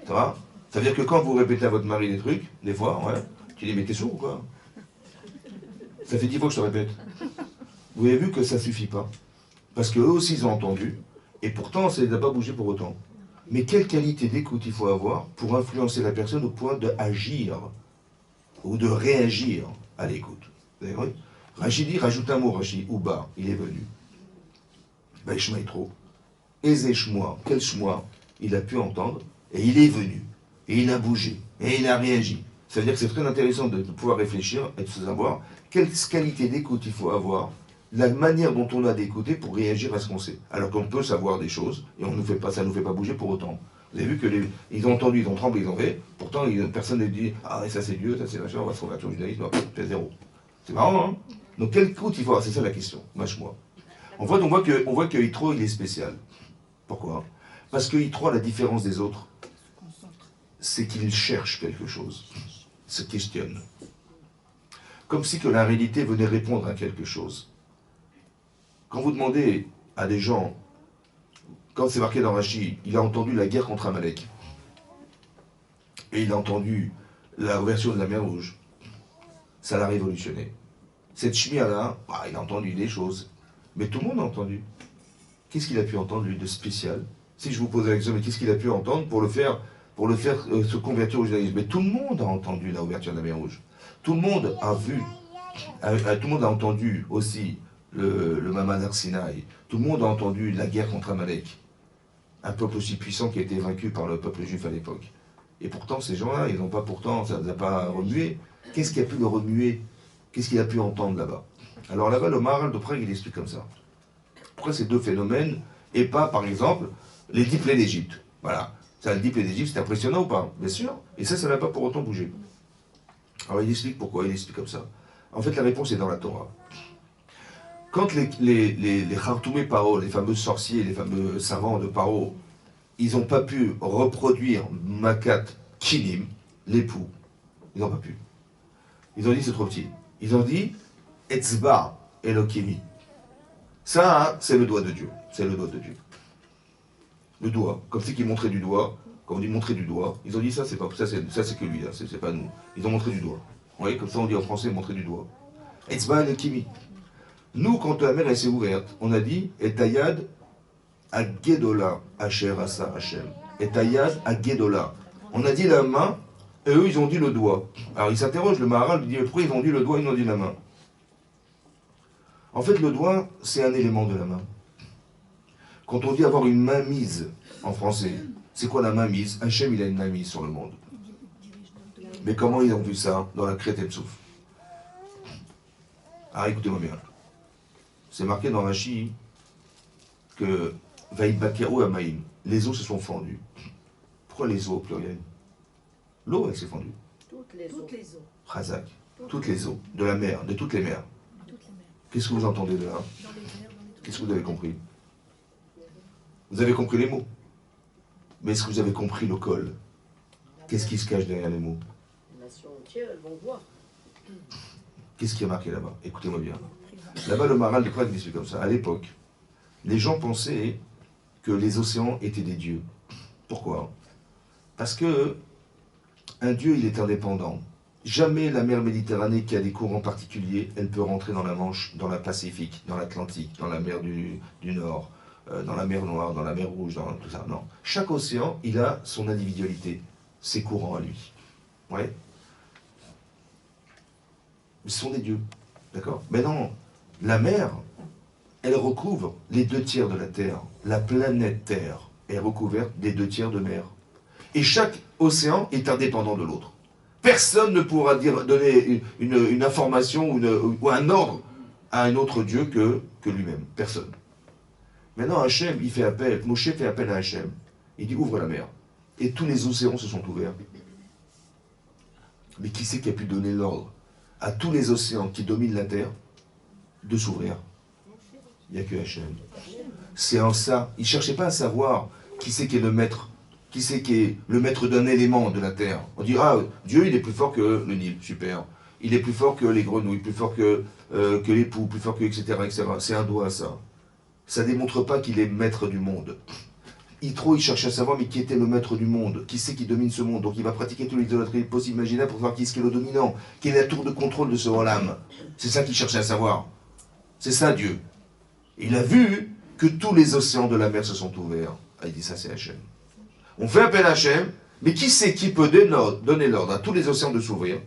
Ça va? Ça veut dire que quand vous répétez à votre mari des trucs, des fois, ouais, tu dis mais t'es sourd ou quoi? Ça fait 10 fois que je te répète. Vous avez vu que ça ne suffit pas. Parce qu'eux aussi ils ont entendu, et pourtant ça ne les a pas bougé pour autant. Mais quelle qualité d'écoute il faut avoir pour influencer la personne au point d'agir ou de réagir à l'écoute. Vous avez compris? Rachid dit, rajoute un mot, Rachid, Ouba, il est venu. Baishma est trop. Eze Shmoa, quel Shmoa il a pu entendre, et il est venu, et il a bougé, et il a réagi. Ça veut dire que c'est très intéressant de pouvoir réfléchir et de savoir quelle qualité d'écoute il faut avoir, la manière dont on a d'écouter pour réagir à ce qu'on sait. Alors qu'on peut savoir des choses, et ça ne nous fait pas bouger pour autant. Vous avez vu que ils ont entendu, ils ont tremblé, ils ont fait, pourtant personne ne dit « Ah, ça c'est Dieu, ça c'est machin, on va se convertir au judaïsme, c'est zéro. » C'est marrant, hein? Donc quelle écoute il faut avoir? C'est ça la question, mâche-moi. On voit que Yitro, il est spécial. Pourquoi? Parce que Yitro, à la différence des autres, c'est qu'il cherche quelque chose, se questionne. Comme si que la réalité venait répondre à quelque chose. Quand vous demandez à des gens, quand c'est marqué dans Rashi, il a entendu la guerre contre Amalek, et il a entendu la ouverture de la mer Rouge, ça l'a révolutionné. Cette chimia-là, il a entendu des choses, mais tout le monde a entendu. Qu'est-ce qu'il a pu entendre, lui, de spécial? Si je vous pose la question, mais qu'est-ce qu'il a pu entendre pour le faire se convertir au judaïsme? Mais tout le monde a entendu la ouverture de la mer Rouge. Tout le monde a vu, tout le monde a entendu aussi le Mamad Arsinaï. Tout le monde a entendu la guerre contre Amalek. Un peuple aussi puissant qui a été vaincu par le peuple juif à l'époque. Et pourtant, ces gens-là, ils n'ont pas pourtant, ça ne les a pas remué. Qu'est-ce qui a pu le remuer? Qu'est-ce qu'il a pu entendre là-bas? Alors là-bas, le Maharal de Prague, il explique comme ça. Pourquoi ces deux phénomènes, et pas, par exemple, les 10 plaies d'Égypte? Voilà. Ça, le 10 plaies d'Égypte, c'est impressionnant ou pas? Bien sûr. Et ça n'a pas pour autant bougé. Alors il explique pourquoi, il explique comme ça. En fait, la réponse est dans la Torah. Quand les Khartoumé Paro, les fameux sorciers, les fameux savants de Paro, ils n'ont pas pu reproduire Makat Kinim, l'époux, ils n'ont pas pu. Ils ont dit c'est trop petit. Ils ont dit Etzba Elokimi. Ça, hein, c'est le doigt de Dieu. C'est le doigt de Dieu. Le doigt. Comme c'est qu'ils montraient du doigt. Quand on dit montrer du doigt, ils ont dit ça, c'est pas ça, c'est que lui, hein, c'est pas nous. Ils ont montré du doigt. Vous voyez, comme ça on dit en français montrer du doigt. Etzba Elokimi. Nous, quand la mer elle s'est ouverte, on a dit Etayad à Gedola, Asher Asa Hashem. Etayad à Gedola. On a dit la main, et eux ils ont dit le doigt. Alors ils s'interrogent, le Maharal dit pourquoi ils ont dit le doigt, ils ont dit la main. En fait, le doigt, c'est un élément de la main. Quand on dit avoir une main mise en français, c'est quoi la main mise? Hachem, il a une main mise sur le monde. Mais comment ils ont vu ça dans la Kriyat Souf? Ah, écoutez-moi bien. C'est marqué dans Rashi que Vaïbakeru Amaïm, les eaux se sont fendues. Pourquoi les eaux au pluriel? L'eau, elle s'est fendue. Toutes les eaux. Chazak. Toutes les eaux. De la mer, de toutes les mers. Qu'est-ce que vous entendez de là? Qu'est-ce que vous avez compris? Vous avez compris les mots. Mais est-ce que vous avez compris le col? Qu'est-ce qui se cache derrière les mots? Les nations entières, elles vont voir. Qu'est-ce qui est marqué là-bas? Écoutez-moi bien. Là-bas, le Maharal de Prague dit comme ça. À l'époque, les gens pensaient que les océans étaient des dieux. Pourquoi? Parce que un dieu, il est indépendant. Jamais la mer Méditerranée, qui a des courants particuliers, elle peut rentrer dans la Manche, dans la Pacifique, dans l'Atlantique, dans la mer du Nord, dans la mer Noire, dans la mer Rouge, dans tout ça. Non. Chaque océan, il a son individualité, ses courants à lui. Ouais. Ce sont des dieux. D'accord? Mais non, la mer, elle recouvre les 2 tiers de la Terre. La planète Terre est recouverte des 2 tiers de mer. Et chaque océan est indépendant de l'autre. Personne ne pourra donner une information ou un ordre à un autre Dieu que lui-même. Personne. Maintenant, Hachem, il fait appel, Moshe fait appel à Hachem. Il dit ouvre la mer. Et tous les océans se sont ouverts. Mais qui c'est qui a pu donner l'ordre à tous les océans qui dominent la terre de s'ouvrir? Il n'y a que Hachem. C'est en ça. Il ne cherchait pas à savoir qui c'est qui est le maître. Qui c'est qui est le maître d'un élément de la terre? On dit, ah, Dieu, il est plus fort que le Nil, super. Il est plus fort que les grenouilles, plus fort que les poux, plus fort que, etc., etc. C'est un doigt, ça. Ça ne démontre pas qu'il est maître du monde. Il cherche à savoir, mais qui était le maître du monde? Qui c'est qui domine ce monde? Donc il va pratiquer tous les idolâtries possibles, imaginables pour savoir qui est le dominant. Quelle est la tour de contrôle de ce Olam? C'est ça qu'il cherchait à savoir. C'est ça, Dieu. Il a vu que tous les océans de la mer se sont ouverts. Ah, il dit, ça, c'est Hachem. On fait appel à Hachem, mais qui c'est qui peut donner l'ordre à tous les océans de s'ouvrir,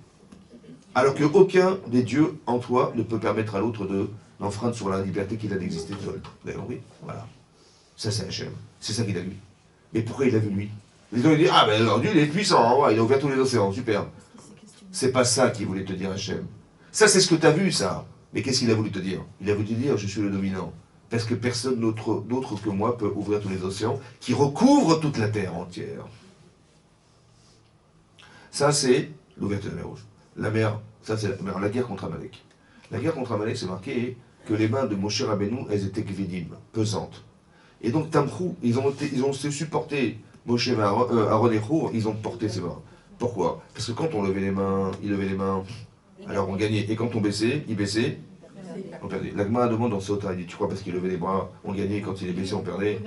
alors qu'aucun des dieux en toi ne peut permettre à l'autre d'enfreindre sur la liberté qu'il a d'exister seul? D'ailleurs, oui, voilà. Ça, c'est Hachem. C'est ça qu'il a vu. Mais pourquoi il a vu lui? Les gens ils disent, ah ben alors Dieu il est puissant, hein, il a ouvert tous les océans, super. C'est pas ça qu'il voulait te dire Hachem. Ça, c'est ce que tu as vu, ça. Mais qu'est-ce qu'il a voulu te dire? Il a voulu te dire, je suis le dominant. Parce que personne d'autre que moi peut ouvrir tous les océans qui recouvrent toute la terre entière. Ça, c'est l'ouverture de la mer Rouge. La mer, ça, c'est la guerre contre Amalek. La guerre contre Amalek, c'est marqué que les mains de Moshe Rabbeinu, elles étaient kvedim, pesantes. Et donc, Tamrou, ils ont supporté Moshe Aaron et Hur, ils ont porté ses mains. Pourquoi? Parce que quand on levait les mains, ils levaient les mains, alors on gagnait. Et quand on baissait, ils baissaient, on perdait. L'Agma demande dans Sota, il dit, tu crois parce qu'il levait les bras, on gagnait, quand il est baissé, on perdait?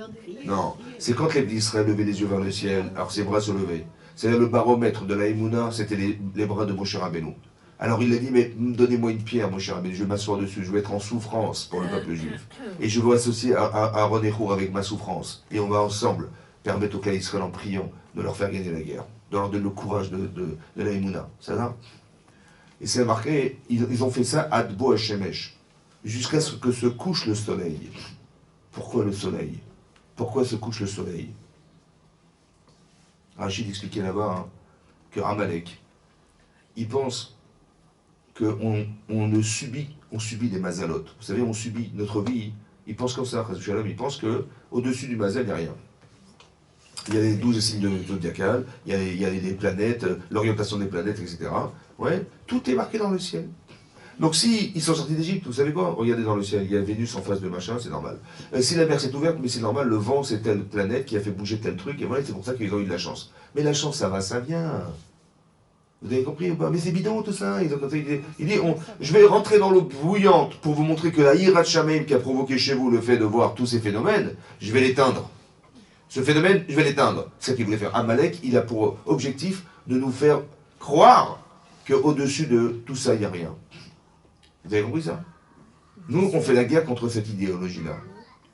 Non, c'est quand les d'Israël levaient les yeux vers le ciel, alors ses bras se levaient. C'est le baromètre de la Emouna, c'était les bras de Moshe Rabbeinu. Alors il a dit, mais donnez-moi une pierre, Moshe Rabbeinu, je vais m'asseoir dessus, je vais être en souffrance pour le peuple juif. Et je veux associer Aaron et Hur avec ma souffrance. Et on va ensemble permettre au clan d'Israël en priant de leur faire gagner la guerre, de leur donner le courage de la Emouna. Ça va? Et c'est marqué, ils ont fait ça ad bo Hashemesh, jusqu'à ce que se couche le soleil. Pourquoi le soleil? Pourquoi se couche le soleil? Rachid expliquait là-bas hein, que Amalek, il pense qu'on on subit des mazalotes. Vous savez, on subit notre vie. Il pense comme ça, il pense qu'au-dessus du mazal, il n'y a rien. Il y a les 12 signes zodiacales, il y a les planètes, l'orientation des planètes, etc. Ouais, tout est marqué dans le ciel. Donc si ils sont sortis d'Égypte, vous savez quoi? Regardez dans le ciel, il y a Vénus en face de machin, c'est normal. Si la mer s'est ouverte, mais c'est normal, le vent c'est telle planète qui a fait bouger tel truc, et voilà, c'est pour ça qu'ils ont eu de la chance. Mais la chance, ça va, ça vient. Vous avez compris ou pas? Mais c'est bidon tout ça. Il dit je vais rentrer dans l'eau bouillante pour vous montrer que la Hirat Shamayim qui a provoqué chez vous le fait de voir tous ces phénomènes, je vais l'éteindre. Ce phénomène, je vais l'éteindre. C'est ce qu'il voulait faire. Amalek, il a pour objectif de nous faire croire qu'au-dessus de tout ça, il n'y a rien. Vous avez compris ça? Nous, on fait la guerre contre cette idéologie-là.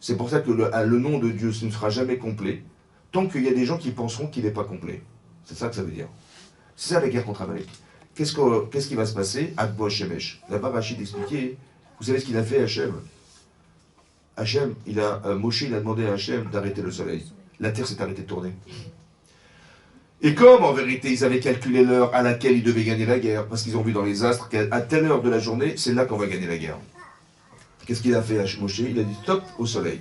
C'est pour ça que le nom de Dieu, ce ne sera jamais complet, tant qu'il y a des gens qui penseront qu'il n'est pas complet. C'est ça que ça veut dire. C'est ça la guerre contre Amalek. Qu'est-ce qui va se passer? Akbo Shemesh. Là-bas, Rachid expliquait, vous savez ce qu'il a fait Hachem? Hachem, Moshe, il a demandé à Hachem d'arrêter le soleil. La terre s'est arrêtée de tourner. Et comme en vérité ils avaient calculé l'heure à laquelle ils devaient gagner la guerre, parce qu'ils ont vu dans les astres qu'à telle heure de la journée, c'est là qu'on va gagner la guerre. Qu'est-ce qu'il a fait Moshe? Il a dit stop au soleil.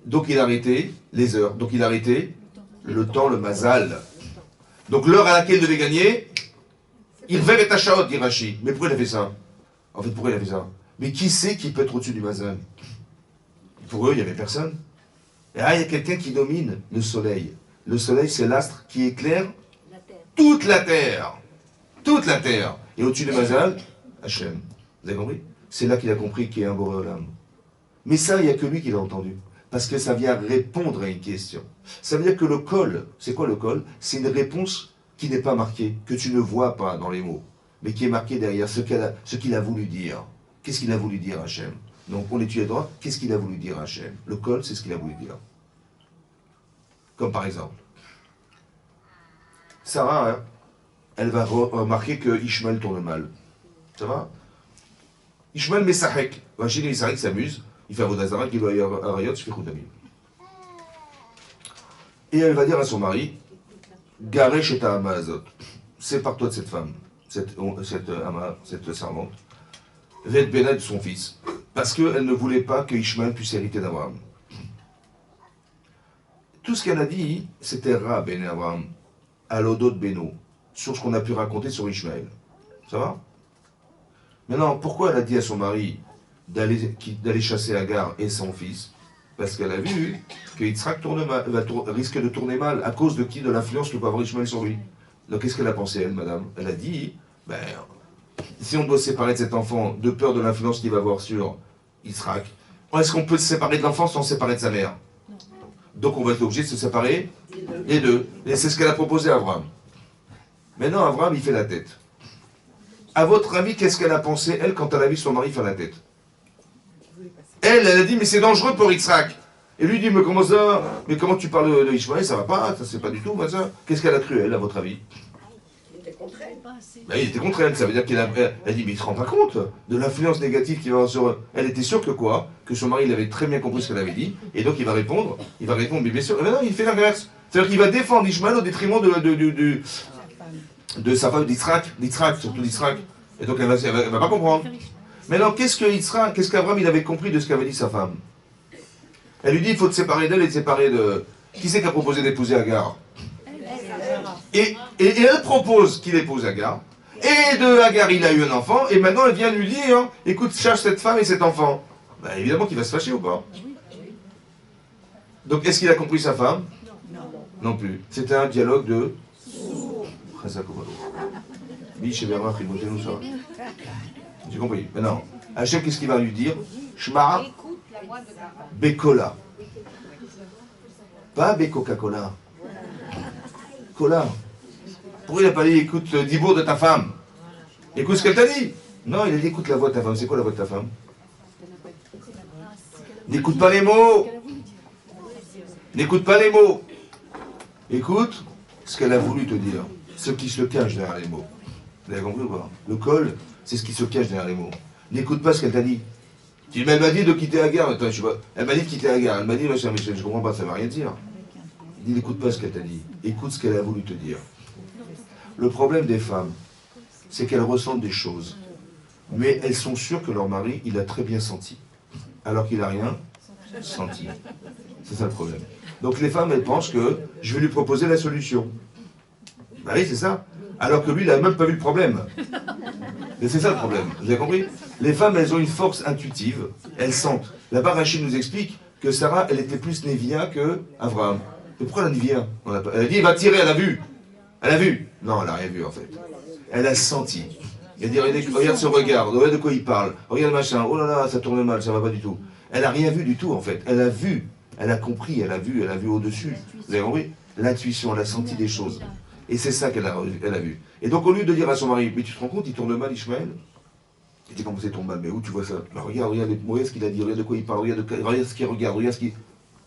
Donc il a arrêté les heures. Donc il a arrêté le temps, le mazal. Donc l'heure à laquelle il devait gagner, il devait être à Shaot, dit Rashi. Mais pourquoi il a fait ça? En fait, pourquoi il a fait ça? Mais qui sait qui peut être au-dessus du mazal? Pour eux, il n'y avait personne. Et là, il y a quelqu'un qui domine le soleil. Le soleil, c'est l'astre qui éclaire toute la terre. Toute la terre. Et au-dessus du mazal, Hachem. Vous avez compris? C'est là qu'il a compris qu'il y a un Boréolam. Mais ça, il n'y a que lui qui l'a entendu. Parce que ça vient répondre à une question. Ça veut dire que le col, c'est quoi le col? C'est une réponse qui n'est pas marquée, que tu ne vois pas dans les mots, mais qui est marquée derrière ce qu'il a voulu dire. Qu'est-ce qu'il a voulu dire Hachem? Donc on étudie droit, qu'est-ce qu'il a voulu dire Hachem? Le col, c'est ce qu'il a voulu dire. Comme par exemple, Sarah, hein, elle va remarquer que Ishmael tourne mal. Ça va? Ishmael Mesahek. Rachid Mesahek s'amuse. Il fait Avodazara, qui doit y avoir Arayot, je fais Khoudamim. Et elle va dire à son mari, Garesh et Amazot, sépare-toi de cette femme, cette servante, Vet Bena de son fils, parce qu'elle ne voulait pas que Ishmael puisse hériter d'Abraham. Tout ce qu'elle a dit, c'était Ra Ben Abraham, Alodot Beno, sur ce qu'on a pu raconter sur Ishmael. Ça va? Maintenant, pourquoi elle a dit à son mari d'aller chasser Agar et son fils? Parce qu'elle a vu que Yitzhak risque de tourner mal. À cause de qui? De l'influence que peut avoir Ishmael sur lui. Donc qu'est-ce qu'elle a pensé, elle, madame? Elle a dit, si on doit se séparer de cet enfant, de peur de l'influence qu'il va avoir sur Yitzhak, est-ce qu'on peut se séparer de l'enfant sans se séparer de sa mère? Donc on va être obligé de se séparer des deux. Et c'est ce qu'elle a proposé à Abraham. Maintenant, Abraham, il fait la tête. À votre avis, qu'est-ce qu'elle a pensé, elle, quand elle a vu son mari faire la tête? Elle a dit, mais c'est dangereux pour Yitzhak. Et lui dit, mais comment ça? Mais comment tu parles de Ishmael? Ça va pas, ça c'est pas du tout, ça. Qu'est-ce qu'elle a cru, elle, à votre avis? Il était contre elle. Il était contre elle, ça veut dire qu'elle a dit, mais il se rend pas compte de l'influence négative qu'il va avoir sur eux. Elle était sûre que quoi? Que son mari, il avait très bien compris ce qu'elle avait dit, et donc il va répondre, mais bien sûr, mais non, il fait l'inverse. C'est-à-dire qu'il va défendre Ishmael au détriment de sa femme d'Yitzhak, surtout d'Yitzhak. Et donc elle va pas comprendre. Maintenant, qu'est-ce qu'Abraham il avait compris de ce qu'avait dit sa femme? Elle lui dit, il faut te séparer d'elle et te séparer de... Qui c'est qui a proposé d'épouser Agar? Et elle propose qu'il épouse Agar. Et de Agar, il a eu un enfant. Et maintenant, elle vient lui dire, écoute, cherche cette femme et cet enfant. Évidemment qu'il va se fâcher ou pas? Donc, est-ce qu'il a compris sa femme? Non plus. C'était un dialogue de... J'ai compris. Maintenant, Hachem, qu'est-ce qu'il va lui dire? Shma Bekola. Pas Be-Coca-Cola. Cola. Pourquoi il n'a pas dit écoute le dibour de ta femme? Écoute ce qu'elle t'a dit. Non, il a dit écoute la voix de ta femme. C'est quoi la voix de ta femme? N'écoute pas les mots. N'écoute pas les mots. Écoute ce qu'elle a voulu te dire. Ce qui se cache derrière les mots. Vous avez compris ou pas? Le col, c'est ce qui se cache derrière les mots. N'écoute pas ce qu'elle t'a dit. Elle m'a dit de quitter Agar. Attends, elle m'a dit de quitter Agar. Elle m'a dit, je ne comprends pas, ça ne veut rien dire. Il dit, n'écoute pas ce qu'elle t'a dit, écoute ce qu'elle a voulu te dire. Le problème des femmes, c'est qu'elles ressentent des choses, mais elles sont sûres que leur mari, il a très bien senti, alors qu'il n'a rien senti. C'est ça le problème. Donc les femmes, elles pensent que je vais lui proposer la solution. Ben oui, c'est ça. Alors que lui, il n'a même pas vu le problème. Et c'est ça le problème. Vous avez compris? Les femmes, elles ont une force intuitive. Elles sentent. Là-bas, Rachid nous explique que Sarah, elle était plus Névia que Abraham. Mais pourquoi la Névia? Elle a dit, il va tirer, elle a vu. Elle a vu. Non, elle n'a rien vu, en fait. Elle a senti. Elle dit, regarde ce regard, regarde de quoi il parle. Regarde machin. Oh là là, ça tourne mal, ça va pas du tout. Elle n'a rien vu du tout, en fait. Elle a vu. Elle a compris, elle a vu au-dessus. Vous avez compris? L'intuition, elle a senti des choses. Et c'est ça qu'elle a vu. Et donc, au lieu de dire à son mari, mais tu te rends compte, il tourne mal, Ishmaël? Il dit, comment c'est tourne mal? Mais où tu vois ça? Alors, regarde ce qu'il a dit, regarde de quoi il parle, regarde ce qu'il regarde, regarde ce qu'il...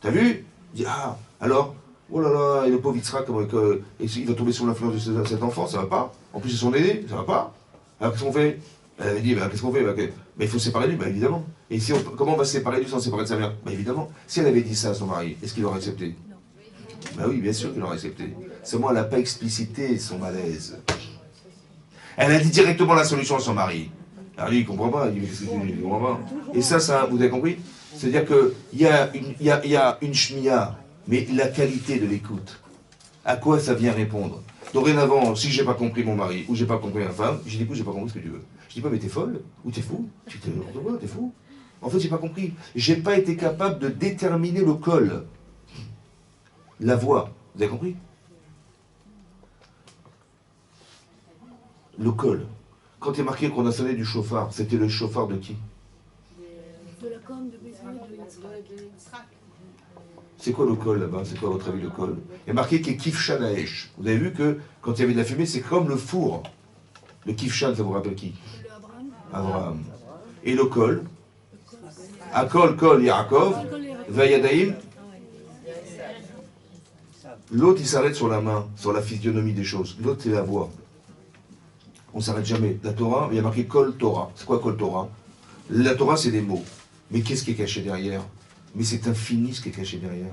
T'as vu? Il dit, ah, alors? Oh là là, et le pauvre Yitzhak, il va tomber sous l'influence de cet enfant, ça va pas? En plus, c'est son aîné, ça va pas? Alors, qu'est-ce qu'on fait? Elle avait dit, qu'est-ce qu'on fait? Mais il faut se séparer de lui, évidemment. Et si comment on va se séparer de lui sans se séparer de sa mère? Évidemment. Si elle avait dit ça à son mari, est-ce qu'il aurait accepté? Oui, bien sûr qu'il aurait accepté. Seulement, elle n'a pas explicité son malaise. Elle a dit directement la solution à son mari. Alors lui, il ne comprend pas. Il dit, qu'est-ce que tu comprends pas? Et ça, vous avez compris? C'est-à-dire qu'il y a une shmiya, mais la qualité de l'écoute. À quoi ça vient répondre? Dorénavant, si j'ai pas compris mon mari, ou j'ai pas compris ma femme, je dis, écoute, j'ai pas compris ce que tu veux. Je dis pas, mais t'es folle? Ou t'es fou? T'es fou? En fait, j'ai pas compris. J'ai pas été capable de déterminer le col. La voix. Vous avez compris? Le col. Quand il est marqué qu'on a sonné du chauffard, c'était le chauffard de qui? De la corne de Yitzhak. C'est quoi le col là-bas? C'est quoi à votre avis le col? Il y a marqué qu'il y a Kifshan Haesh. Vous avez vu que quand il y avait de la fumée, c'est comme le four. Le Kifshan, ça vous rappelle qui? Abraham. Et le col? Akol, Kol, Yaakov, Vayadaim. L'autre, il s'arrête sur la main, sur la physionomie des choses. L'autre, c'est la voix. On ne s'arrête jamais. La Torah, il y a marqué Kol Torah. C'est quoi Kol Torah? La Torah, c'est des mots. Mais qu'est-ce qui est caché derrière? Mais c'est infini ce qui est caché derrière.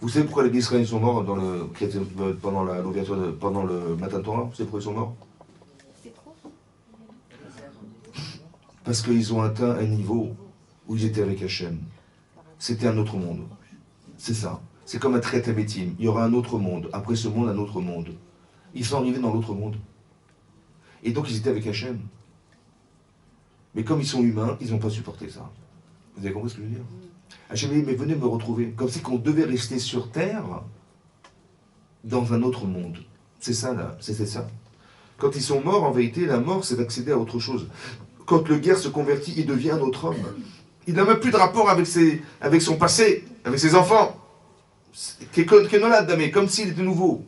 Vous savez pourquoi les Israéliens sont morts pendant l'ouverture, pendant le matin de Torah? Vous savez pourquoi ils sont morts? Parce qu'ils ont atteint un niveau où ils étaient avec Hachem. C'était un autre monde. C'est ça. C'est comme un traité métime. Il y aura un autre monde. Après ce monde, un autre monde. Ils sont arrivés dans l'autre monde. Et donc ils étaient avec Hachem. Mais comme ils sont humains, ils n'ont pas supporté ça. Vous avez compris ce que je veux dire? Hachem dit, mais venez me retrouver. Comme si qu'on devait rester sur terre dans un autre monde. C'est ça là, c'était ça. Quand ils sont morts, en vérité, la mort, c'est d'accéder à autre chose. Quand le guerre se convertit, il devient un autre homme. Il n'a même plus de rapport avec son passé, avec ses enfants. Comme s'il était nouveau.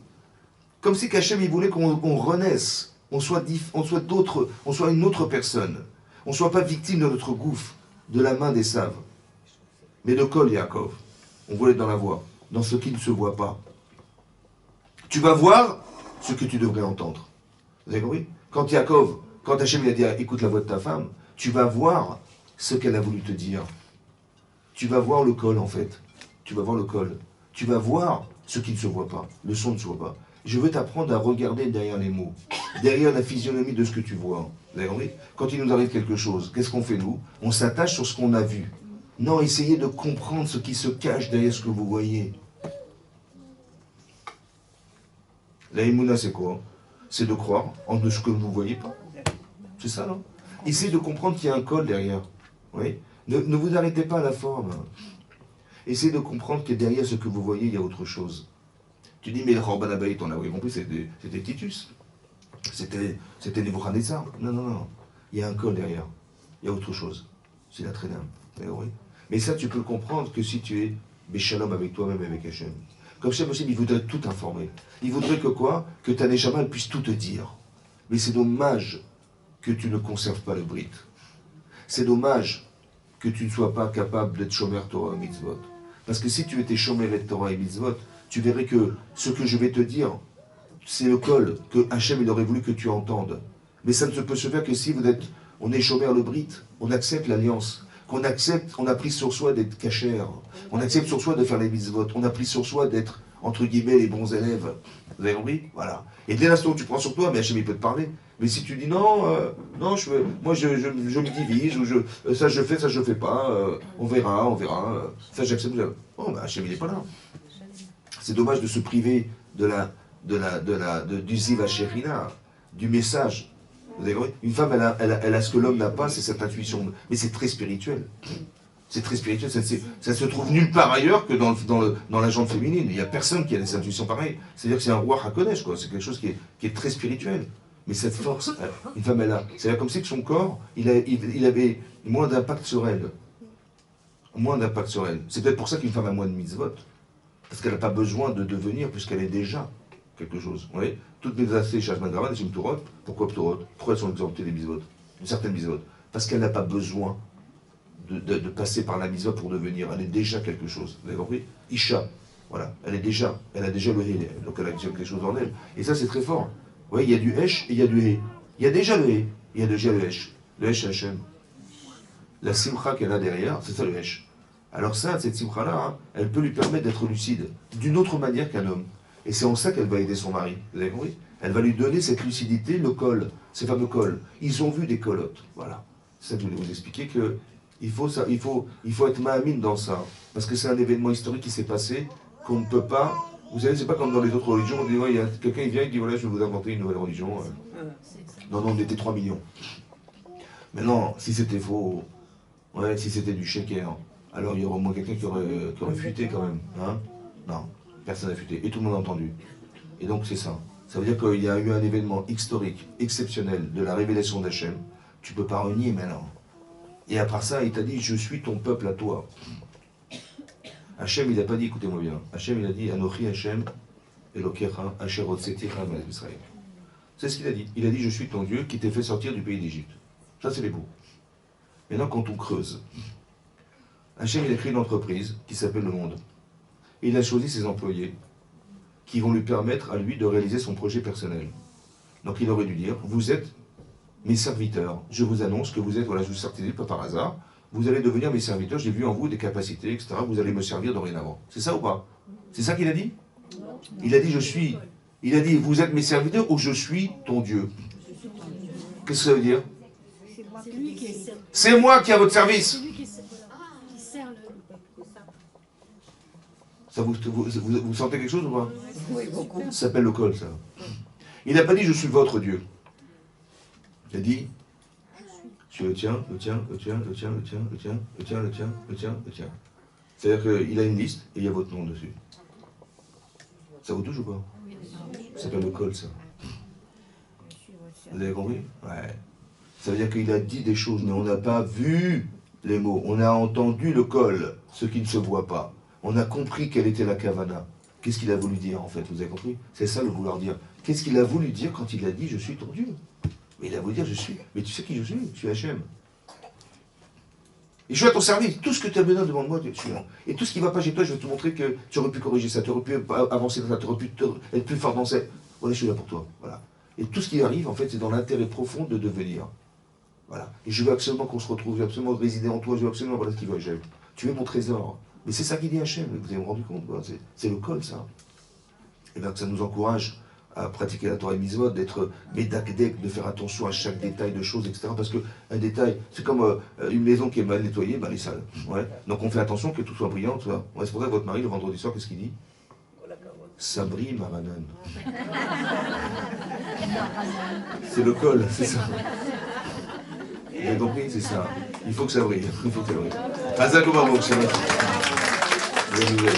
Comme si Hachem, il voulait qu'on renaisse. On soit une autre personne. On ne soit pas victime de notre gouffre, de la main des saves. Mais de Kol Yaakov, on voulait être dans la voie, dans ce qui ne se voit pas. Tu vas voir ce que tu devrais entendre. Vous avez compris? Quand Hachem a dit écoute la voix de ta femme, tu vas voir ce qu'elle a voulu te dire. Tu vas voir le col en fait. Tu vas voir le col. Tu vas voir ce qui ne se voit pas. Le son ne se voit pas. Je veux t'apprendre à regarder derrière les mots, derrière la physionomie de ce que tu vois. Vous avez compris? Quand il nous arrive quelque chose, qu'est-ce qu'on fait nous? On s'attache sur ce qu'on a vu. Non, essayez de comprendre ce qui se cache derrière ce que vous voyez. La Emouna, c'est quoi? C'est de croire en ce que vous ne voyez pas. C'est ça, non? Essayez de comprendre qu'il y a un col derrière. Oui? Ne vous arrêtez pas à la forme. Essayez de comprendre que derrière ce que vous voyez, il y a autre chose. Tu dis, mais le Chorban Abayit, on l'a compris, c'était Titus. C'était Nebuchadnezzar. Non. Il y a un col derrière. Il y a autre chose. C'est la Trédam. Mais ça, tu peux le comprendre que si tu es Béchalom avec toi-même et avec Hachem. Comme Hachem aussi, il voudrait tout informer. Il voudrait que quoi? Que ta Neshama puisse tout te dire. Mais c'est dommage que tu ne conserves pas le Brit. C'est dommage que tu ne sois pas capable d'être Shomer Torah et Mitzvot. Parce que si tu étais Shomer et Torah et Mitzvot, tu verrais que ce que je vais te dire, c'est le col que Hachem il aurait voulu que tu entendes. Mais ça ne peut se faire que si on est Shomer le Brit, on accepte l'alliance. qu'on accepte, on a pris sur soi d'être cachère, on accepte sur soi de faire les mitzvot, on a pris sur soi d'être, entre guillemets, les bons élèves. Vous avez compris? Voilà. Et dès l'instant où tu prends sur toi, mais Hachem, il peut te parler. Mais si tu dis non, non, moi je me divise, ou ça je fais, ça je fais pas, on verra, ça j'accepte. Oh, bah Hachem, il n'est pas là. C'est dommage de se priver du Ziv Asherina, du message. Vous avez compris? Une femme, elle a ce que l'homme n'a pas, c'est cette intuition. Mais c'est très spirituel. C'est très spirituel. Ça se trouve nulle part ailleurs que dans la jante féminine. Il n'y a personne qui a des intuitions pareilles. C'est-à-dire que c'est un roi Hakodesh, quoi. C'est quelque chose qui est très spirituel. Mais cette force, une femme, elle a. C'est comme si que son corps, il avait moins d'impact sur elle. Moins d'impact sur elle. C'est peut-être pour ça qu'une femme a moins de mitzvot. Parce qu'elle n'a pas besoin de devenir, puisqu'elle est déjà quelque chose. Vous voyez? Toutes les aspects chez Ashman Gravan, c'est une Torah. Pourquoi Torah? Pourquoi elles sont exemptées des mitzvot? Une certaine mitzvot. Parce qu'elle n'a pas besoin de passer par la mitzvah pour devenir. Elle est déjà quelque chose. Vous avez compris? Isha. Voilà. Elle a déjà le hé. Donc elle a déjà quelque chose en elle. Et ça, c'est très fort. Vous voyez, il y a du hesh et il y a du hé. Il y a déjà le hé. Il y a déjà le hesh. Le hesh Hachem. La simcha qu'elle a derrière, c'est ça le hesh. Alors ça, cette simcha-là, hein, elle peut lui permettre d'être lucide d'une autre manière qu'un homme. Et c'est en ça qu'elle va aider son mari. Vous avez compris? Elle va lui donner cette lucidité, le col, ces fameux cols. Ils ont vu des colottes. Voilà. C'est ça que je voulais vous expliquer que il faut être ma'amine dans ça. Parce que c'est un événement historique qui s'est passé qu'on ne peut pas. Vous savez, c'est pas comme dans les autres religions, on dit, ouais, quelqu'un vient, il dit, voilà, je vais vous inventer une nouvelle religion. Non, on était 3 millions. Mais non, si c'était faux, ouais, si c'était du shaker, alors il y aurait au moins quelqu'un qui aurait fuité quand même. Hein? Non, personne n'a fuité. Et tout le monde a entendu. Et donc c'est ça. Ça veut dire qu'il y a eu un événement historique, exceptionnel, de la révélation d'Hachem. Tu ne peux pas renier maintenant. Et après ça, il t'a dit, je suis ton peuple à toi. Hachem, il n'a pas dit, écoutez-moi bien, Hachem, il a dit, Anochi Hachem, Elokecha, Asher Otseticha, Melech Israël. C'est ce qu'il a dit. Il a dit, je suis ton Dieu qui t'ai fait sortir du pays d'Égypte. Ça, c'est les mots. Maintenant, quand on creuse, Hachem, il a créé une entreprise qui s'appelle le monde. Et il a choisi ses employés qui vont lui permettre à lui de réaliser son projet personnel. Donc il aurait dû dire, vous êtes mes serviteurs. Je vous annonce que vous êtes, voilà, je vous certifie pas par hasard, vous allez devenir mes serviteurs, j'ai vu en vous des capacités, etc. Vous allez me servir dorénavant. C'est ça ou pas? C'est ça qu'il a dit? Il a dit, il a dit, vous êtes mes serviteurs ou je suis ton Dieu. Qu'est-ce que ça veut dire? C'est moi qui ai à votre service. C'est lui qui sert le... Ça vous sentez quelque chose ou pas? Oui, beaucoup. Ça s'appelle le col, ça. Il n'a pas dit je suis votre Dieu. Il a dit je suis le tien, le tien, le tien, le tien, le tien, le tien, le tien, le tien, le tien, le tien. C'est-à-dire qu'il a une liste et il y a votre nom dessus. Ça vous touche ou pas? Ça s'appelle le col, ça. Vous avez compris? Ouais. Ça veut dire qu'il a dit des choses, mais on n'a pas vu les mots. On a entendu le col, ce qui ne se voit pas. On a compris quelle était la kavana. Qu'est-ce qu'il a voulu dire en fait? Vous avez compris? C'est ça le vouloir dire. Qu'est-ce qu'il a voulu dire quand il a dit je suis ton Dieu? Mais il a voulu dire je suis. Mais tu sais qui je suis? Je suis Hachem. Et je suis à ton service. Tout ce que tu as besoin, demande-moi, je suis là. Et tout ce qui ne va pas chez toi, je vais te montrer que tu aurais pu corriger ça, tu aurais pu avancer dans ça, tu aurais pu être plus fort dans ça. Voilà, je suis là pour toi. Voilà. Et tout ce qui arrive, en fait, c'est dans l'intérêt profond de devenir. Voilà. Et je veux absolument qu'on se retrouve, je veux absolument résider en toi, je veux absolument, voilà ce qu'il veut, Hachem. Tu es mon trésor. Mais c'est ça qu'il dit Hachem, vous avez rendu compte, voilà, c'est le col, ça. Et bien que ça nous encourage à pratiquer la Torah et Mitzvot, d'être médakdek, de faire attention à chaque détail de choses, etc. Parce qu'un détail, c'est comme une maison qui est mal nettoyée, ben elle est sale. Ouais. Donc on fait attention que tout soit brillant, tu vois. Ouais, c'est pour ça que votre mari, le vendredi soir, qu'est-ce qu'il dit? Sabri Maranan. C'est le col, c'est ça. Vous avez compris? C'est ça. Il faut que ça brille. Il faut que ça brille. Azakoumabou, c'est vrai. Bonne nouvelle.